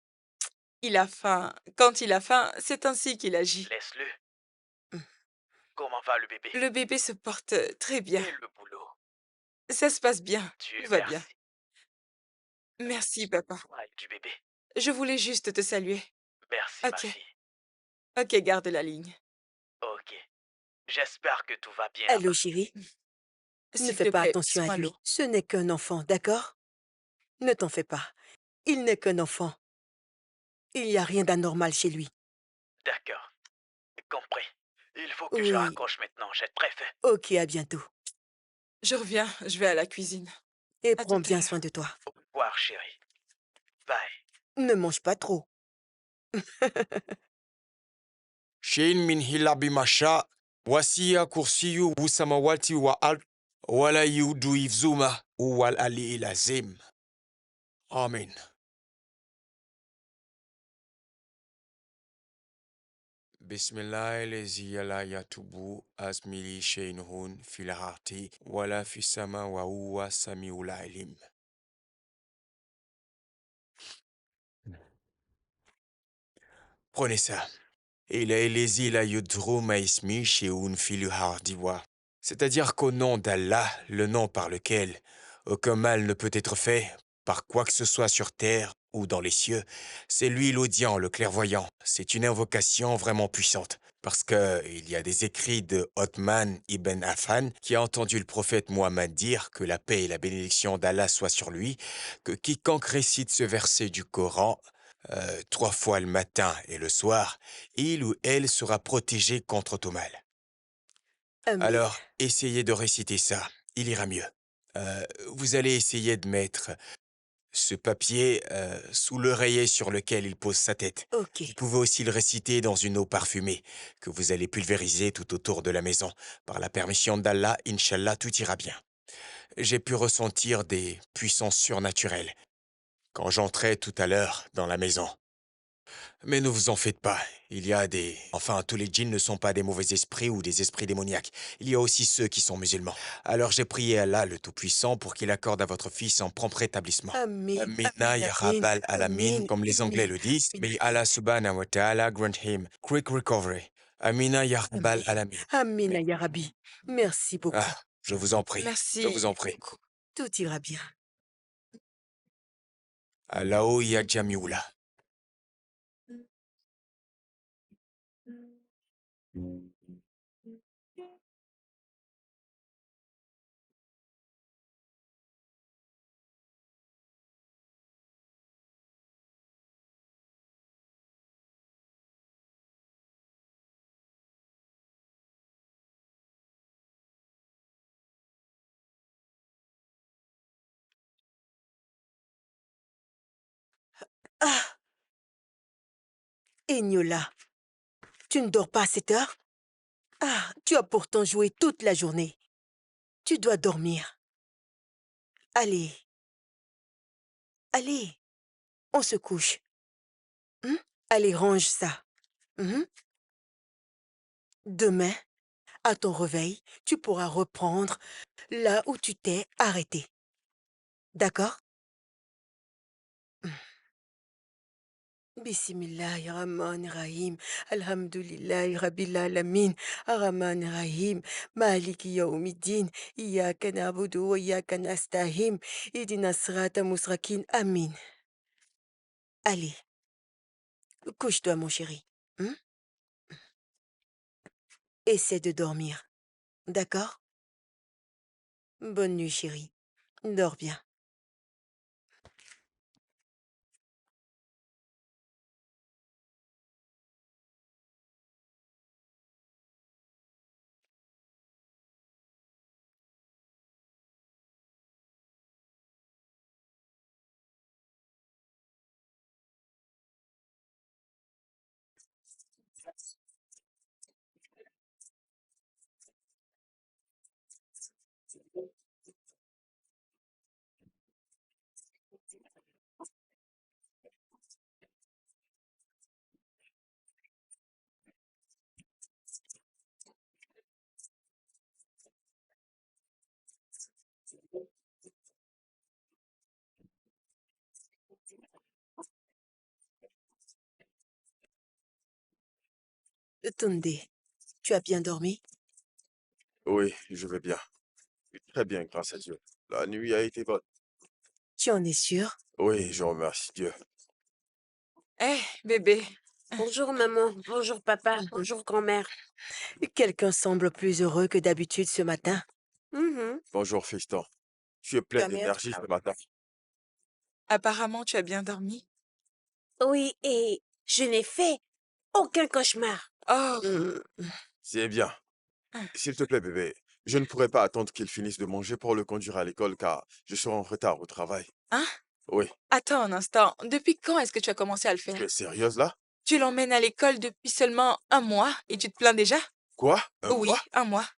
Il a faim. Quand il a faim, c'est ainsi qu'il agit. Laisse-le. Comment va le bébé? Le bébé se porte très bien. Et le boulot? Ça se passe bien. Dieu Tout va bien. merci. Merci, papa. Toi et du bébé. Je voulais juste te saluer. Merci, ma Ok. fille. Ok, garde la ligne. Ok. J'espère que tout va bien Allô, là-bas. chérie? Ne S'il fais te pas plaît, attention à passe-moi lui. l'eau. Ce n'est qu'un enfant, d'accord? Ne t'en fais pas. Il n'est qu'un enfant. Il n'y a rien d'anormal chez lui. D'accord. Compris. Il faut que je Oui. raccroche maintenant. J'ai très faim. Ok, à bientôt. Je reviens, je vais à la cuisine. Et À prends tout à bien l'heure. soin de toi. Au revoir, chérie. Bye. Ne mange pas trop. شيء من هلا بما شاء وسيا كرسي وسماوات وأرض ولا يؤوده حفظهما هو العلي العظيم آمين بسم الله الذي لا يتوب أزميلي شيء هون في الأرض ولا في السماء وهو السميع العليم. Prenez ça. Il est laissé la yudrum ismi chez un fil hardiwa. C'est-à-dire qu'au nom d'Allah, le nom par lequel aucun mal ne peut être fait par quoi que ce soit sur terre ou dans les cieux, c'est lui l'audient, le clairvoyant. C'est une invocation vraiment puissante. Parce que il y a des écrits de Othman ibn Affan qui a entendu le prophète Mohammed dire que la paix et la bénédiction d'Allah soient sur lui, que quiconque récite ce verset du Coran 3 fois le matin et le soir, il ou elle sera protégé contre tout mal. Amin. Alors, essayez de réciter ça, il ira mieux. Vous allez essayer de mettre ce papier sous l'oreiller sur lequel il pose sa tête. Ok. Vous pouvez aussi le réciter dans une eau parfumée que vous allez pulvériser tout autour de la maison. Par la permission d'Allah, Inch'Allah, tout ira bien. J'ai pu ressentir des puissances surnaturelles quand j'entrais tout à l'heure dans la maison. Mais ne vous en faites pas, il y a des... Enfin, tous les djinns ne sont pas des mauvais esprits ou des esprits démoniaques. Il y a aussi ceux qui sont musulmans. Alors j'ai prié Allah, le Tout-Puissant, pour qu'il accorde à votre fils un prompt rétablissement. Amin. Amina ya Amin. Rabbal Alamin, Amin. comme les Anglais Amin. le disent. Amin. May Allah subhanahu wa ta'ala grant him quick recovery. Amina ya Rabbal Amin. Alamin. Amin, ya Rabbi. Merci beaucoup. Ah, je vous en prie. Je Merci vous en prie. beaucoup. Tout ira bien. Allahu ya Jamioula. Ah, Eniola, tu ne dors pas à cette heure? Ah, tu as pourtant joué toute la journée. Tu dois dormir. Allez, allez, on se couche. Hein? Allez, range ça. Mhm. Demain, à ton réveil, tu pourras reprendre là où tu t'es arrêté. D'accord? Bismillahirrahmanirrahim. Alhamdulillahi Rabbil Alamin. Ar-Rahmanir-Rahim. Maliki Yawmiddin. Iyyaka na'budu wa iyyaka nasta'in. Ihdina sirata mustaqim. Amin. Allez, couche-toi, mon chéri. Hein? Essaie de dormir. D'accord? Bonne nuit, chérie. Dors bien. Tunde, tu as bien dormi? Oui, je vais bien. Très bien, grâce à Dieu. La nuit a été bonne. Tu en es sûr? Oui, je remercie Dieu. Eh, bébé, Bonjour maman, bonjour papa, bonjour grand-mère. Quelqu'un semble plus heureux que d'habitude ce matin. Mhm. Bonjour, fiston. Tu es plein d'énergie ce matin. apparemment tu as bien dormi. Oui, et je n'ai fait aucun cauchemar. Oh, Mm. C'est bien. S'il te plaît, bébé, je ne pourrai pas attendre qu'il finisse de manger pour le conduire à l'école car je serai en retard au travail. hein? Oui, Attends un instant. Depuis quand est-ce que tu as commencé à le tu faire? es sérieuse là? Tu l'emmènes à l'école depuis seulement un mois et tu te plains déjà? Quoi? Un Oui, mois? un mois.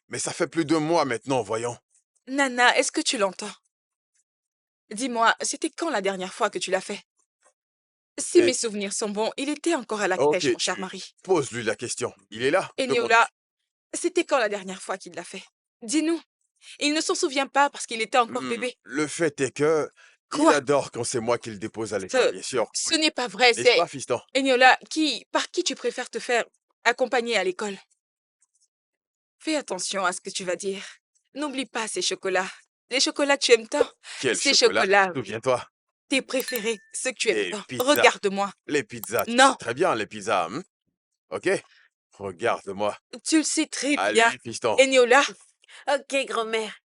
Mais ça fait plus d'1 mois maintenant, voyons. Nana, est-ce que tu l'entends? Dis-moi, c'était quand la dernière fois que tu l'as fait? Si Et... mes souvenirs sont bons, il était encore à la Ok, crèche, mon cher tu mari. poses-lui la question. Il est là, Et demande. Néola, c'était quand la dernière fois qu'il l'a fait? Dis-nous. Il ne s'en souvient pas parce qu'il était encore bébé. Le fait est que il Quoi? adore quand c'est moi qui le dépose à l'école, Ce, bien sûr. ce Oui. n'est pas vrai, N'est-ce c'est... pas, fiston? Eniola, par qui tu préfères te faire accompagner à l'école? Fais attention à ce que tu vas dire. N'oublie pas ces chocolats. Les chocolats que tu aimes tant. Quel Ces chocolat, chocolats, oui. souviens-toi. Tes préférés, ceux que tu aimes Et tant. pizza. Regarde-moi. Les pizzas, tu sais Non, très bien les pizzas, ok? Regarde-moi. tu le sais très bien. Allez, fiston. Eniola, Ok, grand-mère.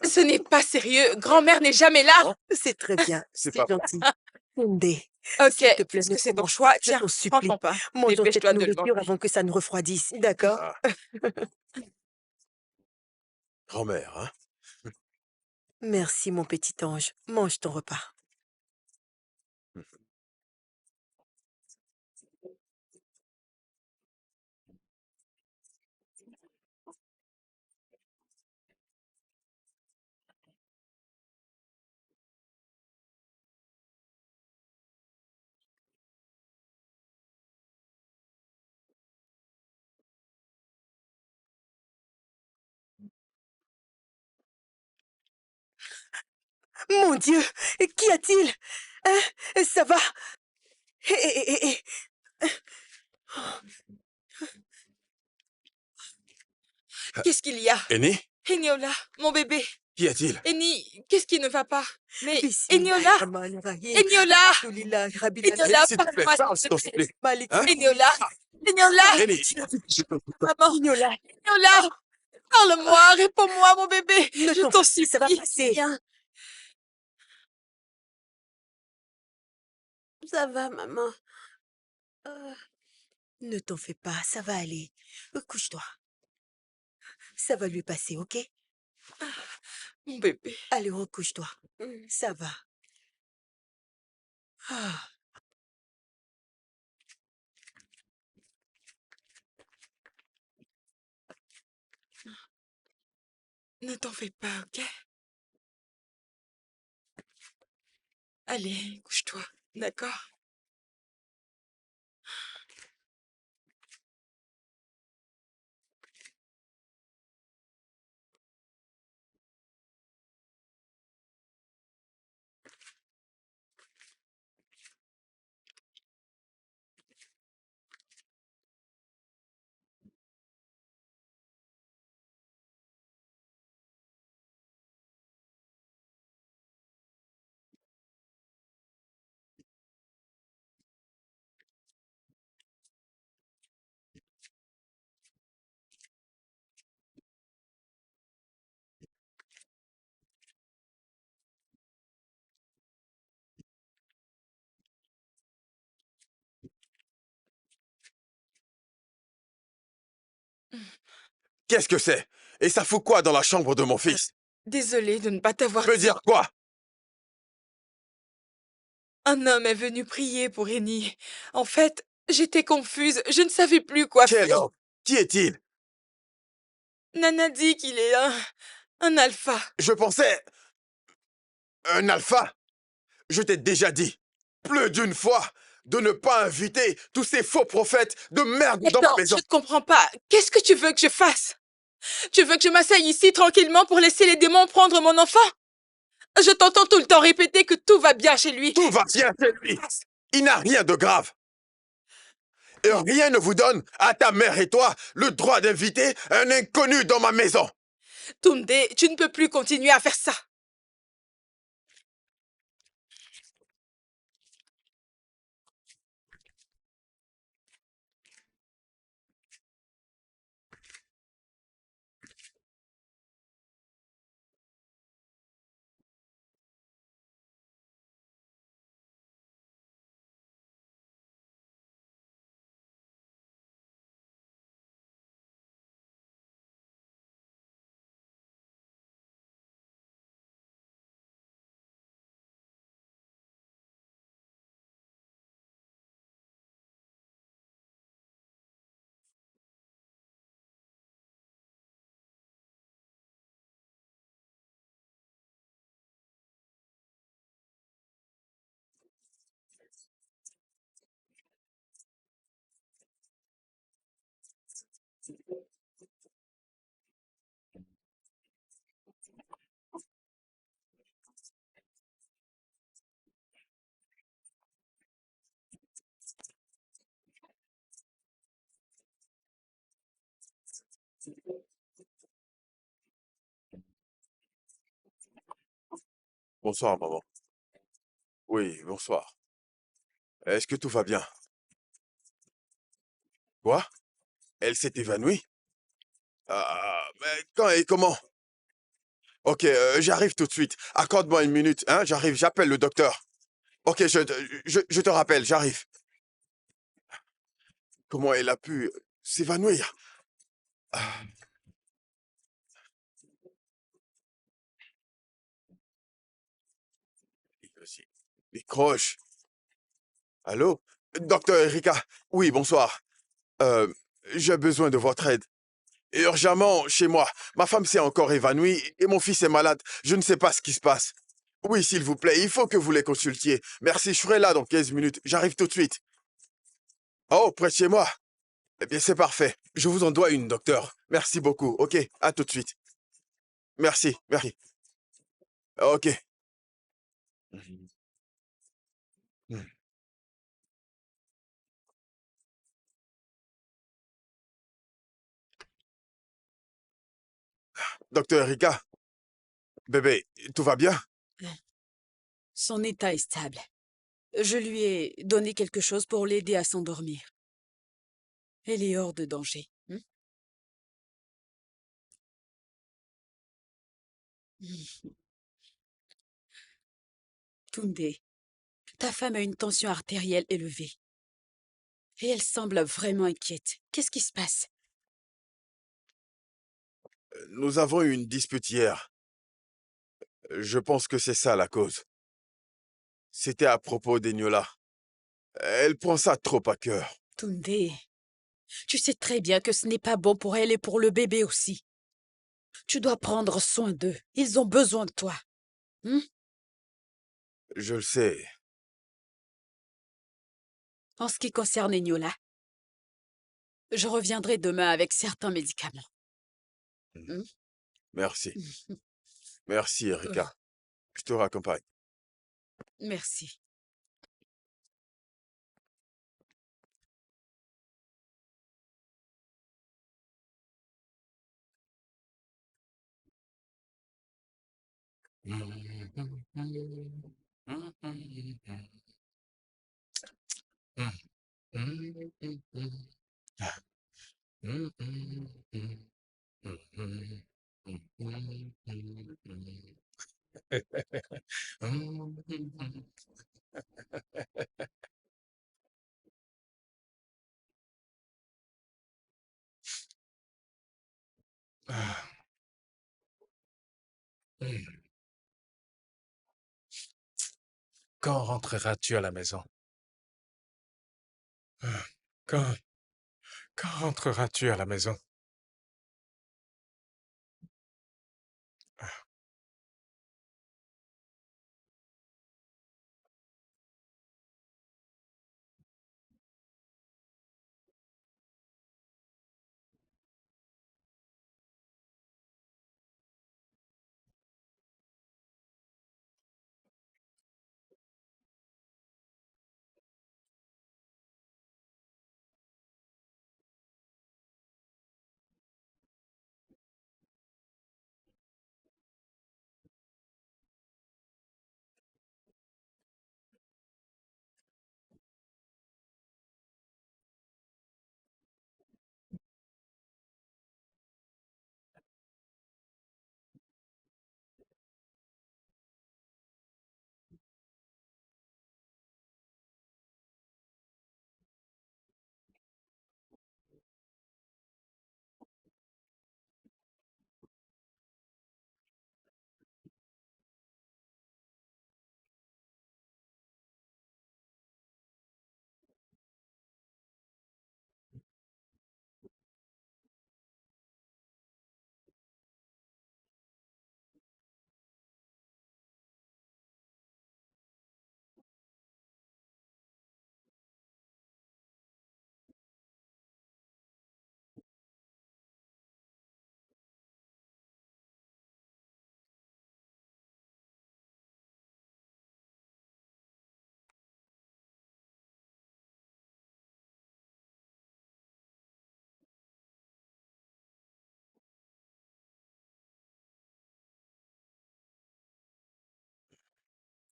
ce n'est pas sérieux. Grand-mère n'est jamais là. Hein? C'est très bien, C'est c'est pas vrai. gentil. Fondé, Ok, s'il te plaît, est-ce ne que c'est ton commence choix? pas, je Tiens, t'en prends supplie. ton pain. Mangeons cette Dépêche-toi de le nourriture manger. avant que ça ne refroidisse, d'accord? Ah, grand-mère, hein? Merci, mon petit ange. Mange ton repas. Mon Dieu, qu'y a-t-il? Hein? Ça va? Hé, hé, hé, hé. Qu'est-ce qu'il y a? Eni, Eniola, mon bébé. qu'y a-t-il? Eni, qu'est-ce qui ne va pas? Mais Eniola, Bismillahirrahmanirrahim. Eniola, Alhamdulillah, Rabbil alamin. Eniola, S'il te plaît, parle-moi, parle, s'il s'il te te plaît. plaît. Malik Hein? Eniola, Eniola, Eni, maman, Ignola, Eniola, parle-moi, réponds-moi, mon bébé. ne Je t'en t'en fais pas, ça va supplie. passer. Bien. Ça va, maman. Euh, Ne t'en fais pas, ça va aller. Couche-toi. Ça va lui passer, ok? Mon bébé. Allez, recouche-toi. Ça va. Ah. Ne t'en fais pas, ok? Allez, couche-toi, d'accord? qu'est-ce que c'est? Et ça fout quoi dans la chambre de mon fils? Désolée de ne pas t'avoir Veux dit. dire quoi? Un homme est venu prier pour Eni. En fait, j'étais confuse, je ne savais plus quoi Quel faire. homme? Qui est-il? Nana dit qu'il est un alpha. Je pensais... Un alpha? Je t'ai déjà dit, plus d'une fois, de ne pas inviter tous ces faux prophètes de merde dans ma Attends, je maison. ne comprends pas. Qu'est-ce que tu veux que je fasse? Tu veux que je m'asseye ici tranquillement pour laisser les démons prendre mon enfant? Je t'entends tout le temps répéter que tout va bien chez lui. Tout va bien chez lui. Il n'a rien de grave. Et rien ne vous donne, à ta mère et toi, le droit d'inviter un inconnu dans ma maison. Tunde, tu ne peux plus continuer à faire ça. Bonsoir, maman. Oui, bonsoir. Est-ce que tout va bien? Quoi? Elle s'est évanouie? Mais quand et comment? Ok, j'arrive tout de suite. Accorde-moi une minute, hein? J'arrive, j'appelle le docteur. Ok, je te rappelle, j'arrive. Comment elle a pu s'évanouir? Ah, vas-y, décroche. Allô? Docteur Erika? Oui, bonsoir. Euh, j'ai besoin de votre aide. Urgemment, chez moi. Ma femme s'est encore évanouie et mon fils est malade. Je ne sais pas ce qui se passe. Oui, s'il vous plaît, il faut que vous les consultiez. Merci, je serai là dans 15 minutes. J'arrive tout de suite. Oh, près de chez moi. Eh bien, c'est parfait. Je vous en dois une, docteur. Merci beaucoup. Ok, à tout de suite. Merci, merci. Ok. Mhm. Mhm. Docteur Erika, bébé, tout va bien? Son état est stable. Je lui ai donné quelque chose pour l'aider à s'endormir. Elle est hors de danger. Tunde, ta femme a une tension artérielle élevée. Et elle semble vraiment inquiète. Qu'est-ce qui se passe? Nous avons eu une dispute hier. Je pense que c'est ça la cause. C'était à propos d'Eniola. Elle prend ça trop à cœur. Tunde, tu sais très bien que ce n'est pas bon pour elle et pour le bébé aussi. Tu dois prendre soin d'eux. Ils ont besoin de toi. Hmm? Je le sais. En ce qui concerne Eniola, je reviendrai demain avec certains médicaments. Mhm. Hmm? Merci. Merci, Euh, Erika. Je te raccompagne. Merci. Quand rentreras-tu à la maison? Quand, quand rentreras-tu à la maison?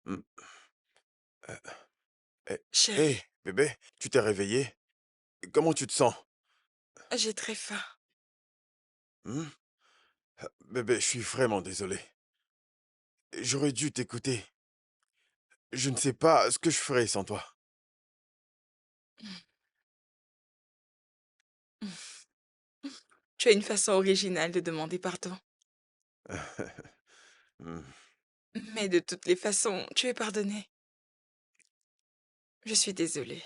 Mm. Hé, Chérie, hé, bébé, tu t'es réveillé? Comment tu te sens? j'ai très faim. Hmm? Bébé, je suis vraiment désolé. J'aurais dû t'écouter. Je ne sais pas ce que je ferais sans toi. Tu as une façon originale de demander pardon. Hmm. Mais de toutes les façons, tu es pardonné. Je suis désolée.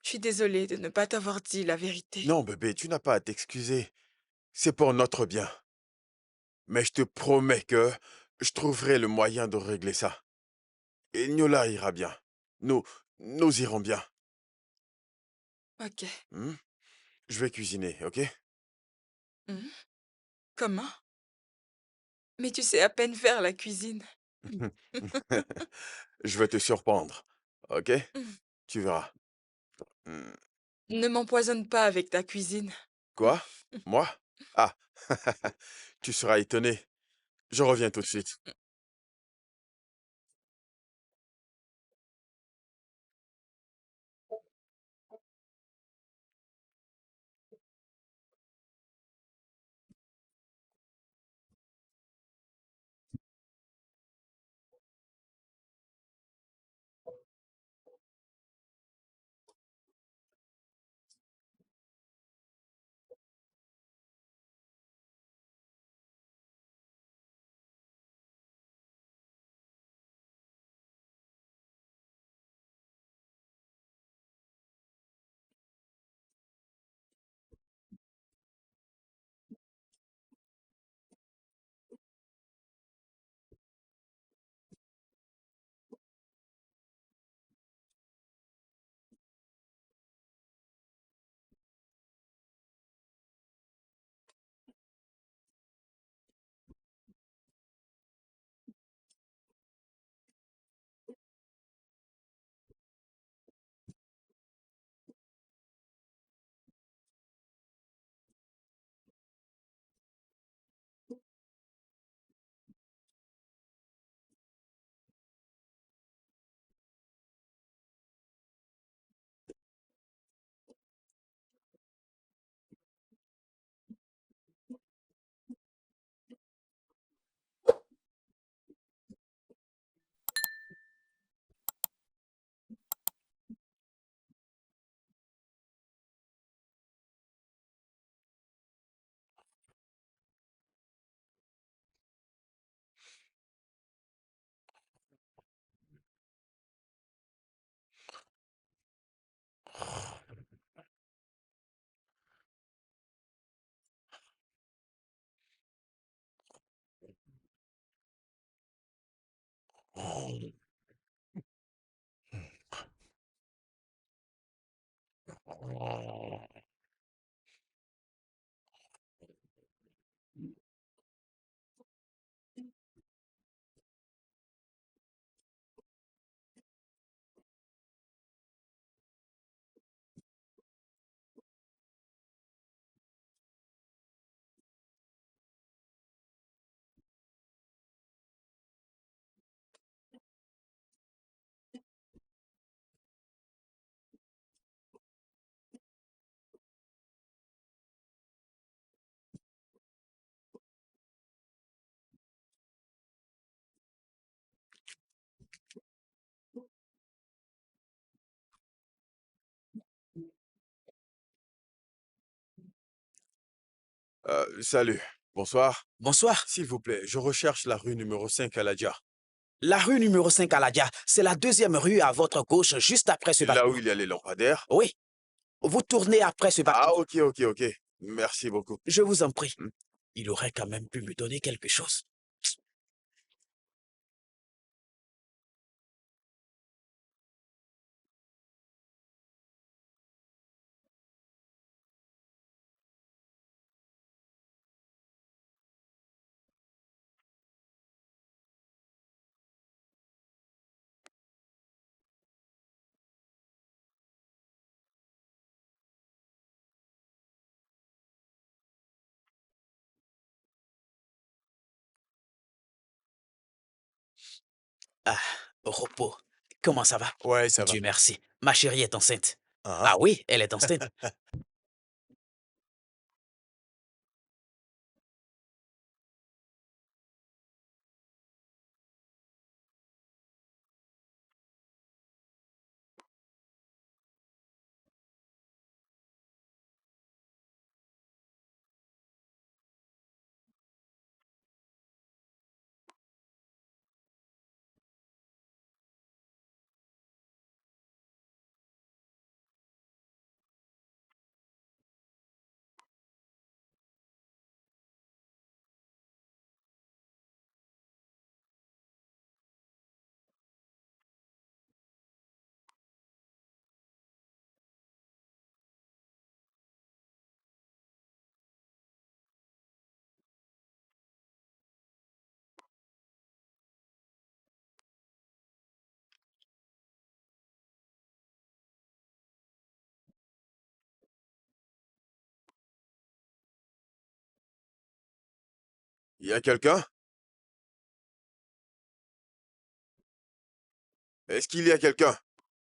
Je suis désolée de ne pas t'avoir dit la vérité. Non, bébé, tu n'as pas à t'excuser. C'est pour notre bien. Mais je te promets que je trouverai le moyen de régler ça. Et Nyola ira bien. Nous, nous irons bien. Ok. Hmm? Je vais cuisiner, ok? Mhm. Comment? Mais tu sais à peine faire la cuisine. Je vais te surprendre, ok? Mhm. Tu verras. Hmm. Ne m'empoisonne pas avec ta cuisine. Quoi? Moi? Ah, tu seras étonné. Je reviens tout de suite. Salut. Bonsoir. Bonsoir. S'il vous plaît, je recherche la rue numéro 5 à Ladia. La rue numéro 5 à Ladia, c'est la deuxième rue à votre gauche, juste après ce Là où bâtiment. il y a les lampadaires. Oui, vous tournez après ce Ah, bâtiment. ok, ok, ok. Merci beaucoup. Je vous en prie. Hmm. Il aurait quand même pu me donner quelque chose. Ah, Repos, comment ça va? Ouais, ça va. Dieu merci. Ma chérie est enceinte. Ah, Ah oui, elle est enceinte. Il y a quelqu'un? Est-ce qu'il y a quelqu'un?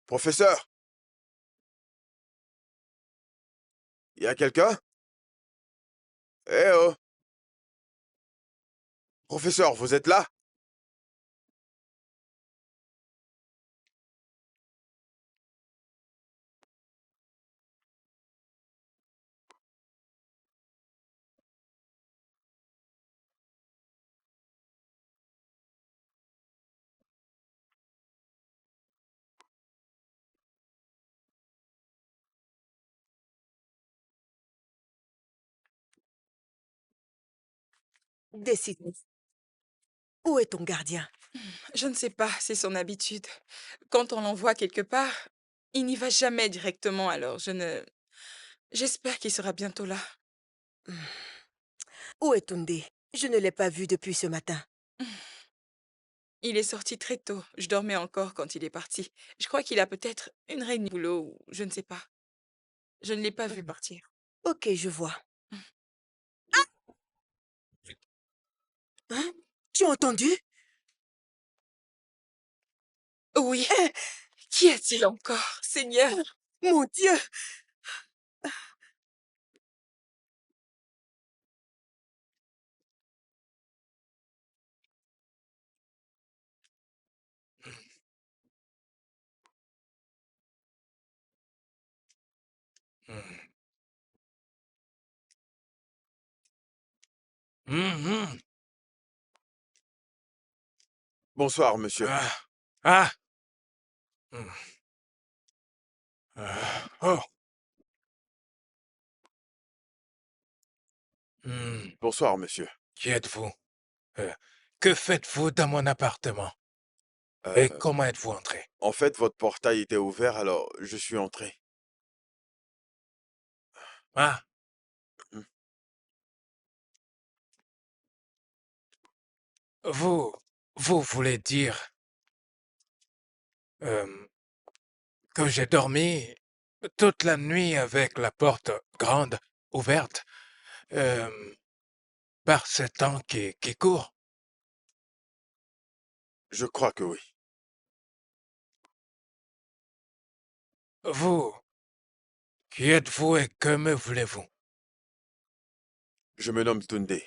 Professeur? Il y a quelqu'un? Eh oh! Professeur, vous êtes là? Décide. Où est ton gardien? Je ne sais pas, c'est son habitude. Quand on l'envoie quelque part, il n'y va jamais directement, alors je ne... J'espère qu'il sera bientôt là. Où est Tunde? Je ne l'ai pas vu depuis ce matin. Il est sorti très tôt. Je dormais encore quand il est parti. Je crois qu'il a peut-être une réunion au boulot ou je ne sais pas. Je ne l'ai pas vu partir. Ok, je vois. Hein? Tu as entendu? Oui, qui est-il encore, Seigneur? Mon Dieu! Hmm. Mhm. Bonsoir, monsieur. Ah. Ah. Hmm. Oh. Hmm. Bonsoir, monsieur. Qui êtes-vous? Euh, que faites-vous dans mon appartement? Et Euh, comment êtes-vous entré? En fait, votre portail était ouvert, alors je suis entré. Ah. Hmm. Vous, vous voulez dire euh, que j'ai dormi toute la nuit avec la porte grande ouverte euh, par ce temps qui court? Je crois que oui. Vous, qui êtes-vous et que me voulez-vous? Je me nomme Tunde.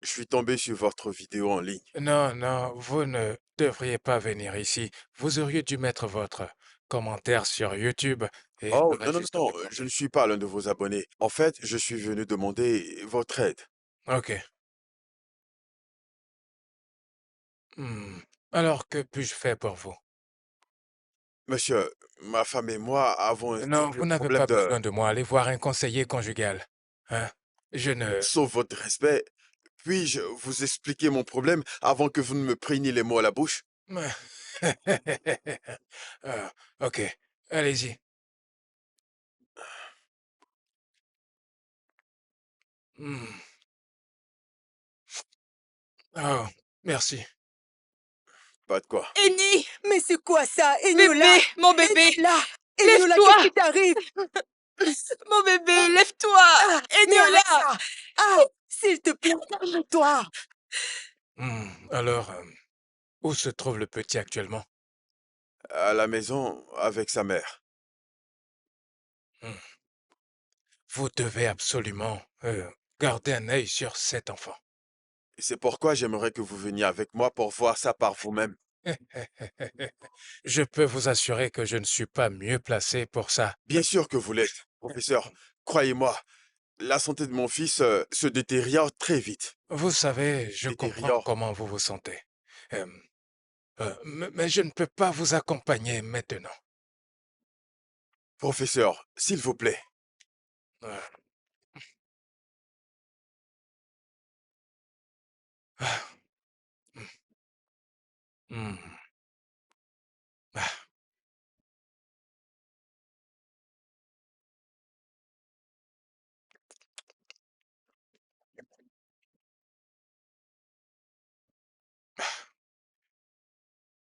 Je suis tombé sur votre vidéo en ligne. Non, non, vous ne devriez pas venir ici. Vous auriez dû mettre votre commentaire sur YouTube et Oh, j'aurais non, non, juste non, je ne répondu. suis pas l'un de vos abonnés. En fait, je suis venu demander votre aide. Ok. Hmm. Alors, que puis-je faire pour vous? Monsieur, ma femme et moi avons un Non, simple vous n'avez problème pas de... besoin de moi. Allez voir un conseiller conjugal. Hein? Je ne... Sauf votre respect, puis-je vous expliquer mon problème avant que vous ne me preniez les mots à la bouche? Ah, ok, allez-y. Hmm. Oh, merci. Pas de quoi. Eni, Mais c'est quoi ça? Eniola! bébé, mon bébé, Eniola! Eniola, lève-toi! qu'est-ce qui t'arrive? Mon bébé, lève-toi! Ah! Mais Eniola! arrête ça! Ah! S'il te plaît, calme-toi! Hmm. Alors, où se trouve le petit actuellement? à la maison avec sa mère. Hmm. Vous devez absolument garder un œil sur cet enfant. C'est pourquoi j'aimerais que vous veniez avec moi pour voir ça par vous-même. Je peux vous assurer que je ne suis pas mieux placé pour ça. Bien sûr que vous l'êtes, professeur. Croyez-moi, la santé de mon fils se détériore très vite. Vous savez, je comprends Détériore. comment vous vous sentez. Euh, mais je ne peux pas vous accompagner maintenant. Professeur, s'il vous plaît. Euh, ah, hmm, ah.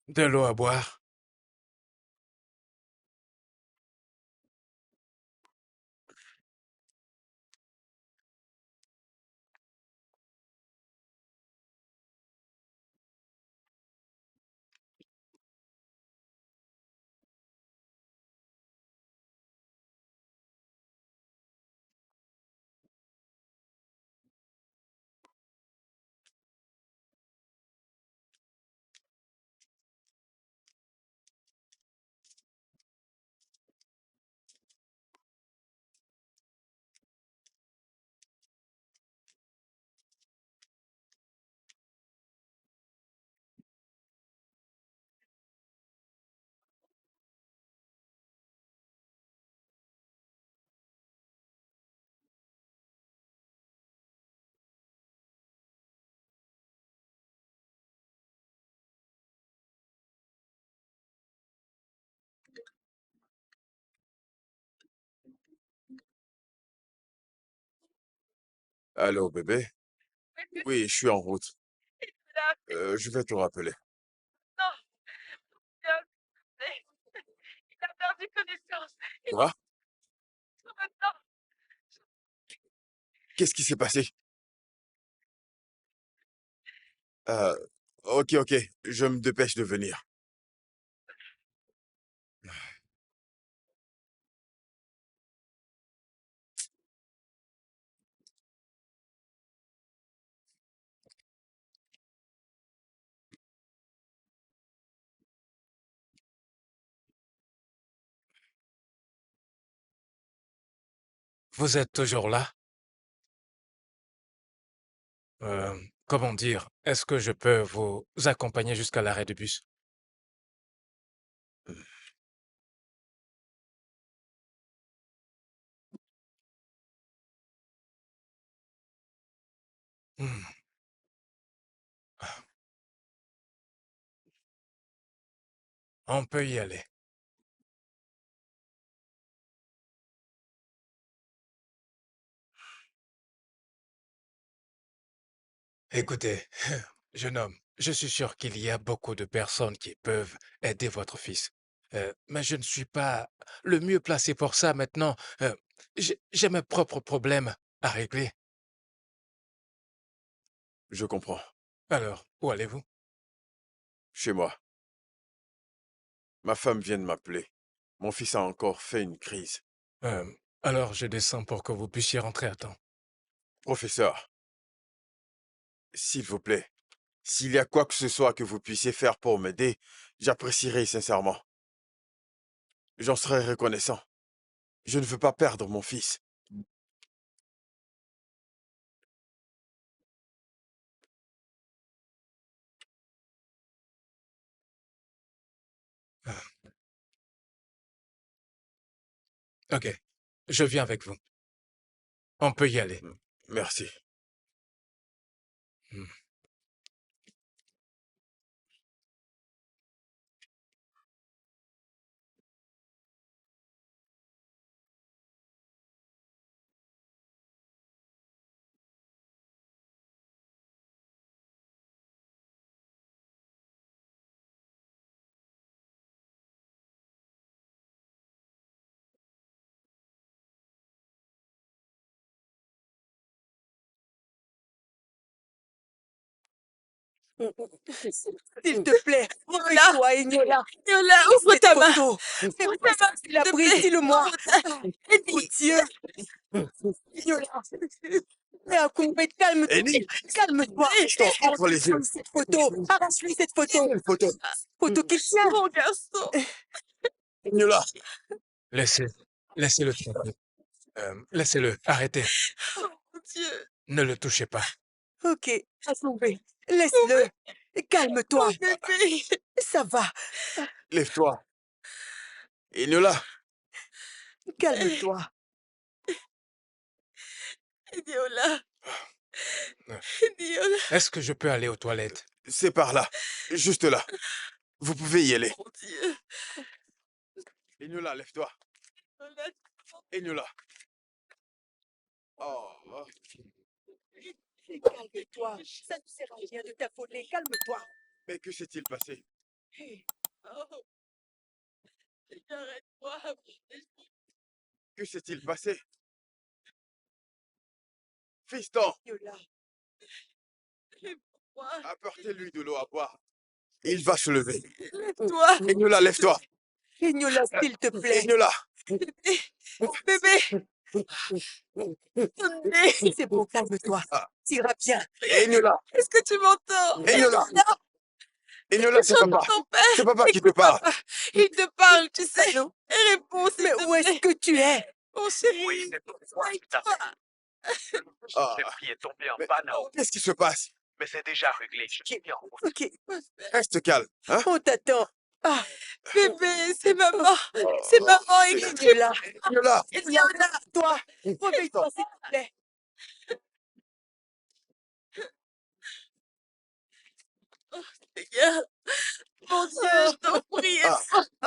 De l'eau à boire. Allô, bébé? Oui, je suis en route. Je vais te rappeler. Non, bien, mais il a perdu connaissance. Il Quoi? en maintenant. Qu'est-ce qui s'est passé? Euh, ok, ok, je me dépêche de venir. Vous êtes toujours là? Comment dire? Est-ce que je peux vous accompagner jusqu'à l'arrêt de bus? Hmm. On peut y aller. Écoutez, jeune homme, je suis sûr qu'il y a beaucoup de personnes qui peuvent aider votre fils. Mais je ne suis pas le mieux placé pour ça maintenant. J'ai mes propres problèmes à régler. Je comprends. Alors, où allez-vous? Chez moi. Ma femme vient de m'appeler. Mon fils a encore fait une crise. Euh, alors, je descends pour que vous puissiez rentrer à temps. Professeur, s'il vous plaît, s'il y a quoi que ce soit que vous puissiez faire pour m'aider, j'apprécierais sincèrement. J'en serais reconnaissant. Je ne veux pas perdre mon fils. Ah, ok, je viens avec vous. On peut y aller. Merci. Hmm. S'il te plaît, réveille-toi, Ignola. Eniola, ouvre Cette ta main. photo. Mais Ouvre où est-ce ta main, que tu s'il l'as te prise? plaît. Dis-le-moi. Ouvre ta... Oh Dieu. Ignola. Mais Akoumbe, calme-toi. Eni, Calme-toi. je ouvre les yeux. Arrache-lui cette photo. Arrache-lui cette photo. Quelle photo? Photo qu'il tient. Mon garçon. Eniola, Laissez, laissez-le tranquille. Laissez-le, arrêtez. Oh mon Dieu. Ne le touchez pas. Ok, Akoumbe, laisse-le. Calme-toi. Mon bébé. Ça va. lève-toi. Eniola, Calme-toi. Eniola. Euh, Eniola. Est-ce que je peux aller aux toilettes? c'est par là. Juste là. Vous pouvez y aller. Mon Dieu. Eniola, lève-toi. Eniola. Eniola. Oh, oh. Calme-toi. Ça ne sert à rien de t'affoler. Calme-toi. Mais que s'est-il passé? Oh. Arrête-moi. Que s'est-il passé? Fiston, Ignola. Lève-toi. apportez-lui de l'eau à boire. Il va se lever. Lève-toi. Eniola, lève-toi. Ignola, s'il te plaît. Eniola, Bébé. Tonné. C'est bon, calme-toi. Ah. T'iras bien. Eniola, Est-ce que tu m'entends? Eniola. Eniola, c'est papa. Ton père. C'est papa qui te parle. Il te parle, tu sais. Allô? Et réponds, s'il Mais te où est-ce plaît. que tu es? Mon chéri. Oui, c'est pour toi, tout à fait. Ah, Cette fille est tombée en mais- panne, qu'est-ce qui se passe? mais c'est déjà réglé. Je suis en route. Ok, Reste calme, hein? on t'attend. Ah, Bébé, c'est maman. C'est maman. Et Ignola. Eniola, Ignola, toi. Réveille-toi, s'il te plaît. regarde. Mon Dieu, je t'en prie. Ah.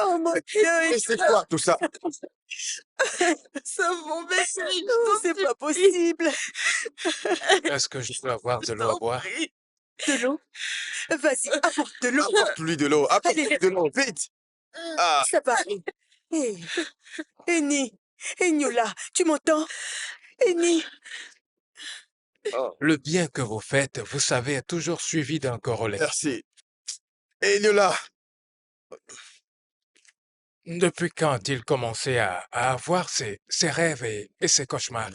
Oh mon Dieu, mais c'est quoi tout ça? Sauve mon bébé. Je non, t'en c'est pas supplie. possible. Est-ce que je peux avoir Je de l'eau à t'en boire? prie. De l'eau? Vas-y, apporte de l'eau. Apporte-lui de l'eau, apporte-lui de l'eau, vite! Ah, Ça va aller. Hé, Eni, Ignola, tu m'entends? Eni, Le bien que vous faites, vous savez, est toujours suivi d'un corollaire. merci. Eniola, Depuis quand a-t-il commencé à avoir ses rêves et ses cauchemars?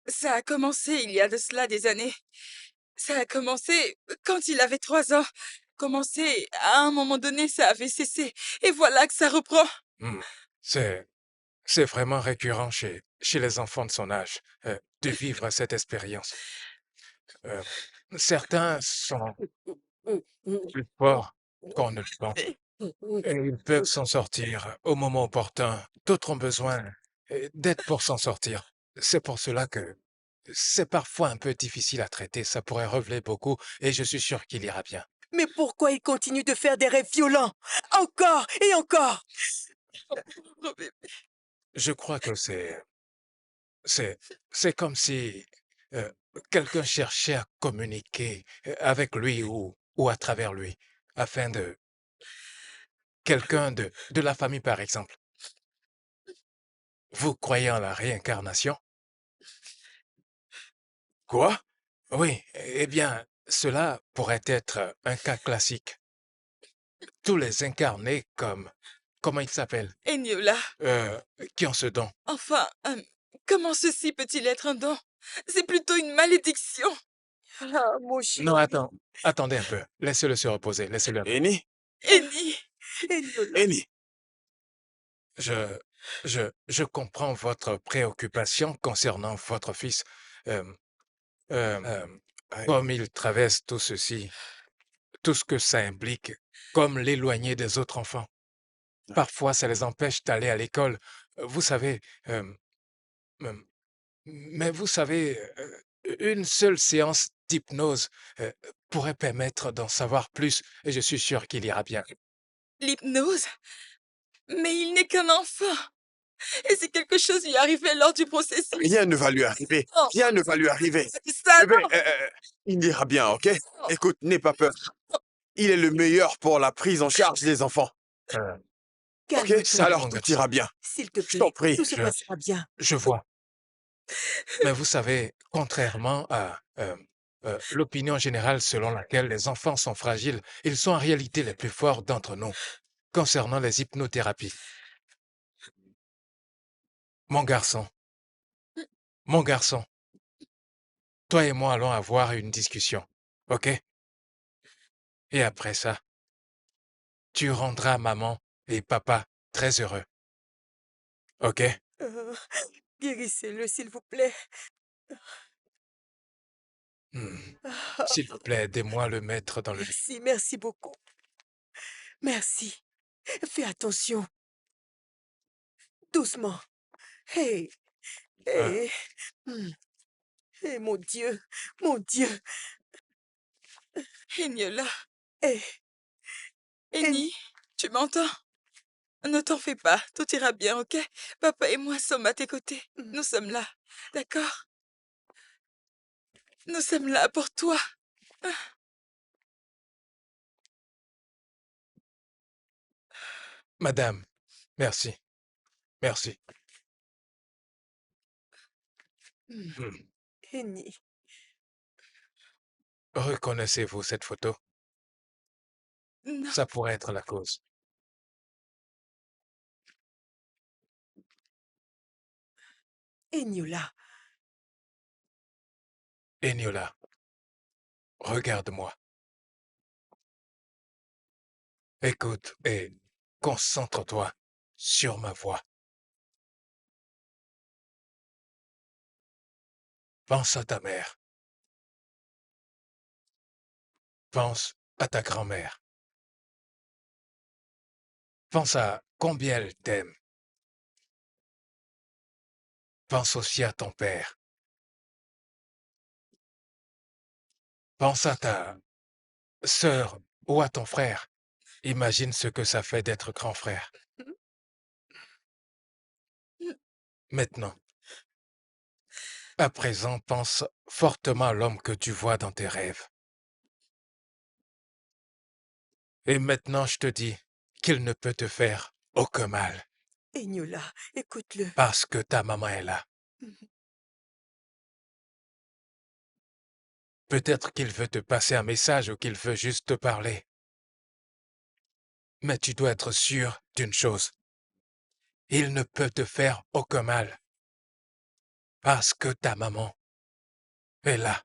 Ça a commencé il y a de cela des années. Ça a commencé quand il avait 3 ans. Commencé, à un moment donné, ça avait cessé. Et voilà que ça reprend. Hmm. C'est vraiment récurrent chez les enfants de son âge de vivre cette expérience. Euh, Certains sont plus forts qu'on ne le pense et ils peuvent s'en sortir au moment opportun. D'autres ont besoin d'aide pour s'en sortir. C'est pour cela que c'est parfois un peu difficile à traiter. Ça pourrait reveler beaucoup et je suis sûr qu'il ira bien. mais pourquoi il continue de faire des rêves violents? Encore et encore. Oh, bébé. Je crois que c'est comme si euh, quelqu'un cherchait à communiquer avec lui ou à travers lui, afin de quelqu'un de la famille, par exemple. Vous croyez en la réincarnation? quoi? Oui, eh bien, cela pourrait être un cas classique. Tous les incarnés comme, comment ils s'appellent, Eniola, qui ont ce don. enfin, comment ceci peut-il être un don? C'est plutôt une malédiction. Ah, mon chéri. Non, attendez un peu. Laissez-le se reposer, laissez-le. Eni, Eni, Ignola. Eni, Je comprends votre préoccupation concernant votre fils. Euh, Comme il traverse tout ceci, tout ce que ça implique, comme l'éloigner des autres enfants. Parfois, ça les empêche d'aller à l'école. Vous savez, euh, mais vous savez, une seule séance d'hypnose pourrait permettre d'en savoir plus et je suis sûr qu'il ira bien. l'hypnose? Mais il n'est qu'un enfant. Et si quelque chose lui arrivait lors du processus? rien ne va lui arriver. Oh. Rien ne va lui arriver. Ça, Bébé, non. il ira bien, ok? Écoute, n'aie pas peur. Il est le meilleur pour la prise en charge des enfants. Euh, Ok? Calme-toi, Ça, Alors mon tout garçon. ira bien. s'il te Je plaît. t'en prie. Tout se passera bien. Je vois. Mais vous savez, contrairement à l'opinion générale selon laquelle les enfants sont fragiles, ils sont en réalité les plus forts d'entre nous concernant les hypnothérapies. Mon garçon, mon garçon, toi et moi allons avoir une discussion, ok? Et après ça, tu rendras maman et papa très heureux, ok? Euh, guérissez-le, s'il vous plaît. Hmm. Ah, S'il vous plaît, aidez-moi à le mettre dans le lit. merci, merci beaucoup. Merci. Fais attention. Doucement. Hey, Euh, hey. Hey, mon Dieu, mon Dieu. Eniola, Hey, hey. Eni, tu m'entends? Ne t'en fais pas, tout ira bien, ok? Papa et moi sommes à tes côtés. Nous sommes là, d'accord? Nous sommes là pour toi. Madame, merci, merci. Hmm. Eni, Reconnaissez-vous cette photo? Non, Ça pourrait être la cause. Eniola. Eniola, regarde-moi. Écoute et concentre-toi sur ma voix. Pense à ta mère. Pense à ta grand-mère. Pense à combien elle t'aime. Pense aussi à ton père. Pense à ta sœur ou à ton frère. Imagine ce que ça fait d'être grand frère. Maintenant, à présent, pense fortement à l'homme que tu vois dans tes rêves. Et maintenant, je te dis qu'il ne peut te faire aucun mal Eniola, écoute-le. parce que ta maman est là. Peut-être qu'il veut te passer un message ou qu'il veut juste te parler. Mais tu dois être sûr d'une chose. Il ne peut te faire aucun mal parce que ta maman est là.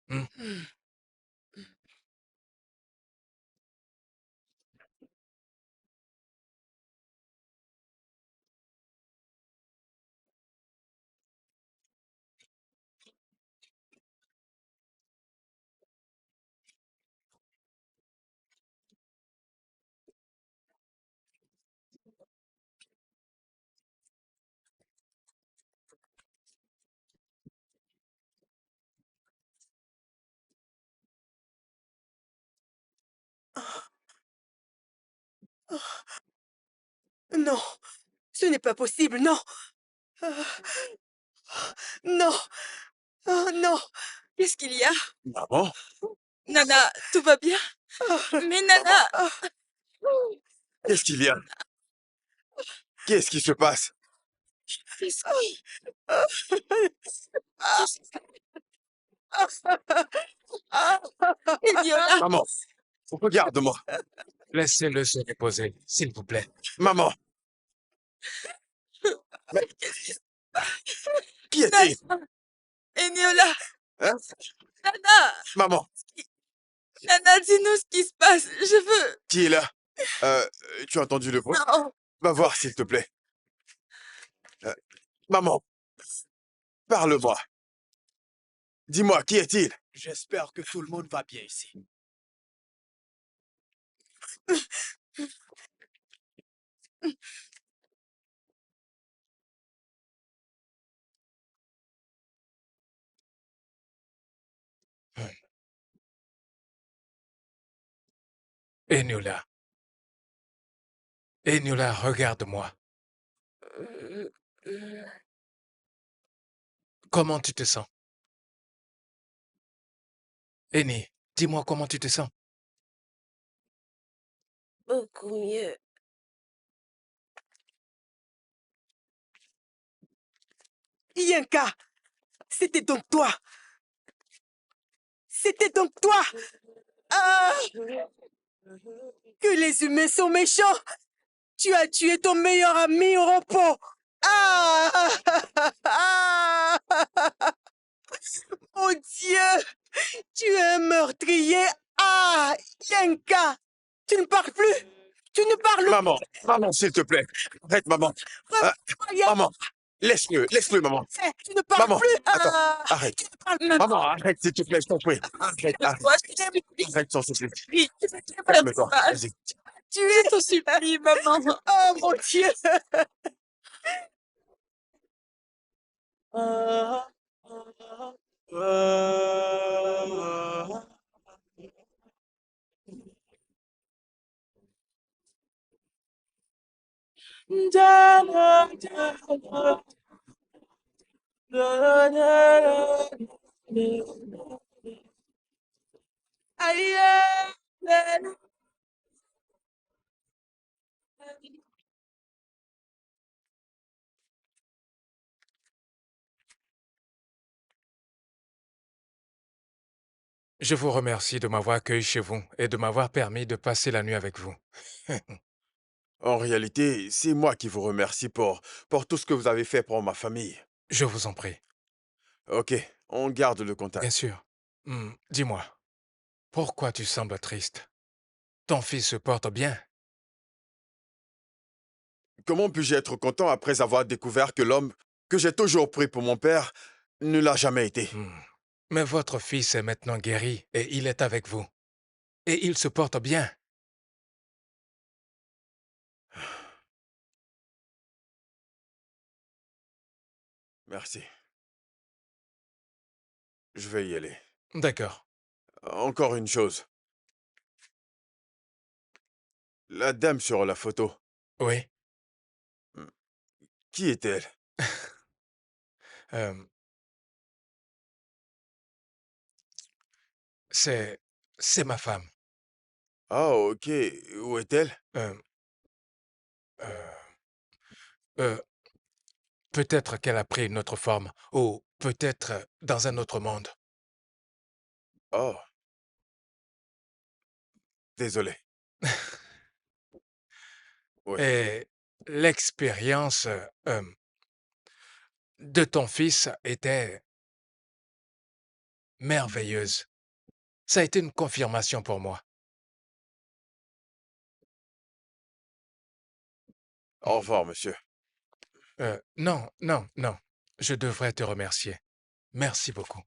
Hmm? Non, ce n'est pas possible, non. Ah, non, ah, non. qu'est-ce qu'il y a? Maman? Nana, tout va bien? Ah, Mais Nana, ah, Qu'est-ce qu'il y a? Qu'est-ce qui se passe? qu'est-ce ah, ah, ah, Eniola, Maman, regarde-moi. Laissez-le se reposer, s'il vous plaît. Maman, mais qui est-il? Nana, Eniola, Hein? Nana, Maman, Nana, dis-nous ce qui se passe. Je veux... qui est là? Euh, Tu as entendu le bruit? Non, Va voir, s'il te plaît. Euh, Maman, parle-moi. Dis-moi, qui est-il? J'espère que tout le monde va bien ici. Eniola, Eniola, regarde-moi. Comment tu te sens? Eni, dis-moi comment tu te sens. Beaucoup mieux. Yenka, c'était donc toi. C'était donc toi! Ah! Que les humains sont méchants! Tu as tué ton meilleur ami au repos! Ah! Ah! Mon Dieu! Tu es un meurtrier! Ah! Yenka! Tu ne parles plus! Tu ne parles Maman, maman, s'il te plaît. Arrête, maman. plus! Ah, Yenka, maman, laisse-le, maman. tu ne parles Maman, plus! attends, Ah! arrête. Tu ne parles plus! Maman, Maman, arrête, s'il te plaît, je t'en prie. Arrête, arrête. toi, je t'en supplie. Arrête, s'il te plaît. Oui, Calme-toi, papa, vas-y. Tu je es... t'en supplie, maman. Oh mon Dieu! Je vous remercie de m'avoir accueilli chez vous et de m'avoir permis de passer la nuit avec vous. En réalité, c'est moi qui vous remercie pour tout ce que vous avez fait pour ma famille. Je vous en prie. Ok, on garde le Bien contact. sûr. Dis-moi, pourquoi tu sembles triste? Ton fils se porte bien? Comment puis-je être content après avoir découvert que l'homme que j'ai toujours pris pour mon père ne l'a jamais été? Mais votre fils est maintenant guéri et il est avec vous. Et il se porte bien. Merci. Je vais y aller. D'accord. Encore une chose. La dame sur la photo, Oui. qui est-elle? Euh, c'est ma femme. Ah, ok. Où est-elle? Euh, euh, euh, peut-être qu'elle a pris une autre forme, ou peut-être dans un autre monde. Oh, désolé. Oui. Et l'expérience de ton fils était merveilleuse. Ça a été une confirmation pour moi. Au revoir, monsieur. Non, non, non. Je devrais te remercier. Merci beaucoup.